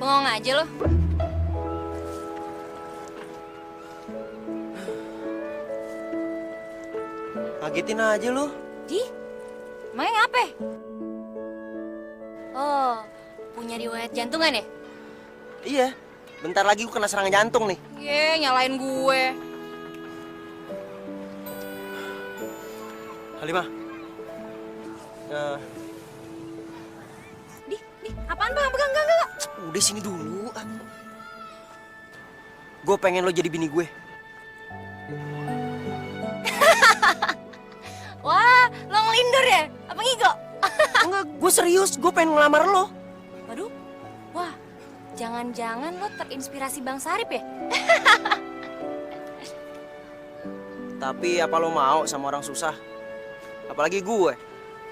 Bengong aja lo. Ngagetin aja lu. Di? Emangnya ngapain? Oh, punya riwayat jantungan ya? Iya. Bentar lagi gua kena serangan jantung nih. Nyalain gue. Halimah. Di, apaan bang? Enggak. Udah sini dulu. Gue pengen lo jadi bini gue. Wah, lo ngelindur ya? Apa ngigo? Enggak, gue serius. Gue pengen ngelamar lo. Waduh, wah, jangan-jangan lo terinspirasi Bang Sarip ya? Tapi apa lo mau sama orang susah? Apalagi gue.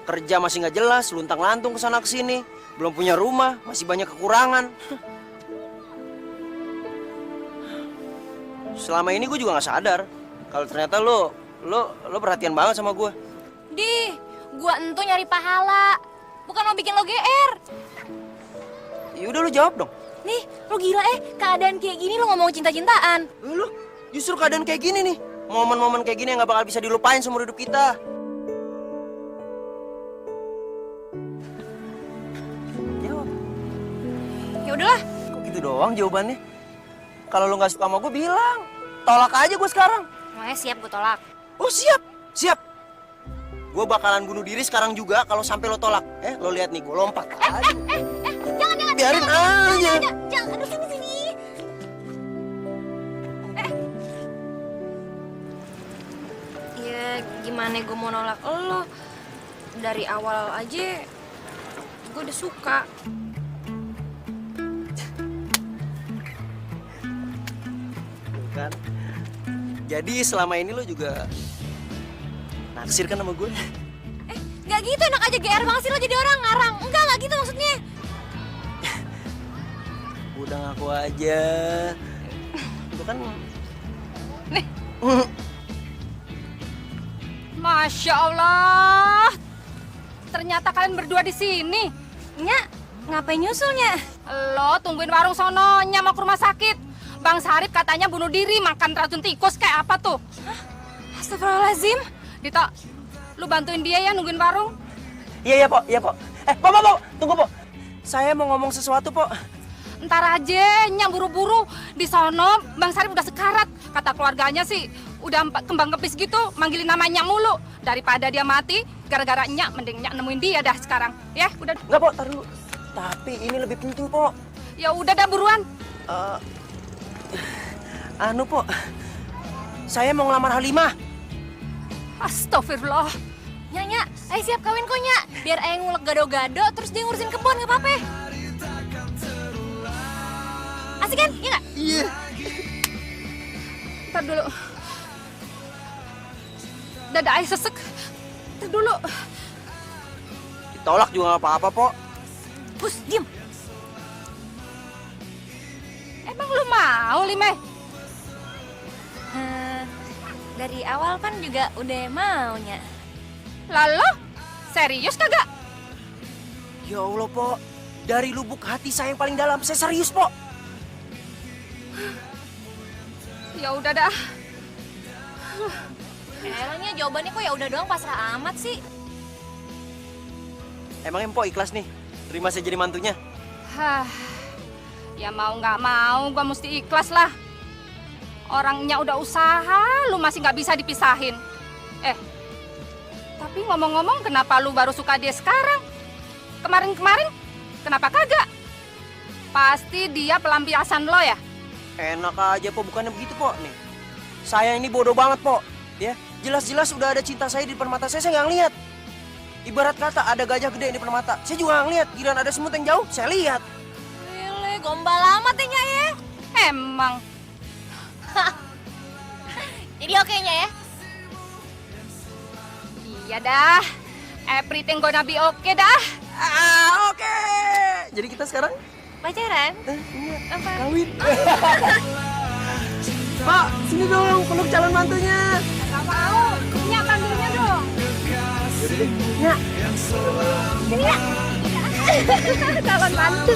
Kerja masih nggak jelas, luntang-lantung kesana kesini. Belum punya rumah, masih banyak kekurangan. Selama ini gue juga nggak sadar kalau ternyata lo perhatian banget sama gue. Di, gua entu nyari pahala. Bukan mau bikin lo GR. Ya udah lo jawab dong. Nih, lo gila keadaan kayak gini lo ngomong cinta-cintaan. Lo justru keadaan kayak gini nih. Momen-momen kayak gini yang gak bakal bisa dilupain seumur hidup kita. Jawab. Ya udahlah. Kok gitu doang jawabannya? Kalau lo nggak suka sama gue bilang. Tolak aja gue sekarang. Emangnya siap gue tolak? Oh siap, siap. Gue bakalan bunuh diri sekarang juga kalau sampai lo tolak. Lo lihat nih, gue lompat aja. Jangan. Biarin aja. Jangan, aduh sini. Ya gimana gue mau nolak lo? Dari awal aja gue udah suka. Kan? Jadi selama ini lo juga naksir kan sama gue? Nggak gitu, enak aja GR banget sih lo jadi orang ngarang. Nggak gitu maksudnya. Udah ngaku aja. Itu kan... Nih. Masya Allah. Ternyata kalian berdua di sini. Nya, ngapain nyusulnya? Lo tungguin warung sononya mau ke rumah sakit. Bang Sarip katanya bunuh diri makan racun tikus kayak apa tuh? Astagfirullahaladzim. Dito, lu bantuin dia ya nungguin warung. Iya, Pok. Pok, tunggu, Pok. Saya mau ngomong sesuatu, Pok. Ntar aja, Nyak buru-buru. Di sono, Bang Sarip udah sekarat. Kata keluarganya sih, udah kembang kepis gitu, manggilin nama Nyak mulu. Daripada dia mati, gara-gara Nyak, mending Nyak nemuin dia dah sekarang. Ya, udah. Enggak, Pok, tar dulu. Tapi ini lebih penting, Pok. Ya udah dah buruan. Pok. Saya mau ngelamar Halimah. Astagfirullah. Nyak, siap kawin kok, Nyak. Biar ayah ngulek gado-gado, terus dia ngurusin kebun, nggak apa-apa. Asik kan? Iya nggak? Iya. Ntar dulu. Dada ayah sesek. Ntar dulu. Ditolak juga nggak apa-apa, Pok. Bus, diem. Emang lu mau, Limeh? Dari awal kan juga udah maunya. Lalu? Serius kagak? Ya Allah, Pok. Dari lubuk hati saya yang paling dalam, saya serius, Pok. Ya udah dah. Emangnya jawabannya kok ya udah doang pasrah amat sih. Emangnya Pok ikhlas nih terima saya jadi mantunya? Hah. Ya mau nggak mau, gua mesti ikhlas lah. Orangnya udah usaha, lu masih nggak bisa dipisahin. Tapi ngomong-ngomong, kenapa lu baru suka dia sekarang? Kemarin-kemarin, kenapa kagak? Pasti dia pelampiasan lo ya? Enak aja, Pok. Bukannya begitu, Pok. Nih, saya ini bodoh banget, Pok. Ya, jelas-jelas udah ada cinta saya di depan mata saya nggak ngeliat. Ibarat kata ada gajah gede di depan mata, saya juga nggak ngeliat. Giliran ada semut yang jauh, saya lihat. Lele, gombal amat ya, Nyak ya. Emang. Jadi oke, Nyak ya? Iya dah. Everything gonna be okay dah. Oke. Jadi kita sekarang Pacaran? Iya. Apa? Kawin. Pak, sini dong, peluk calon mantunya. Gak mau. Nyak panggilnya dong. Nyak. Sini ya. Calon mantu.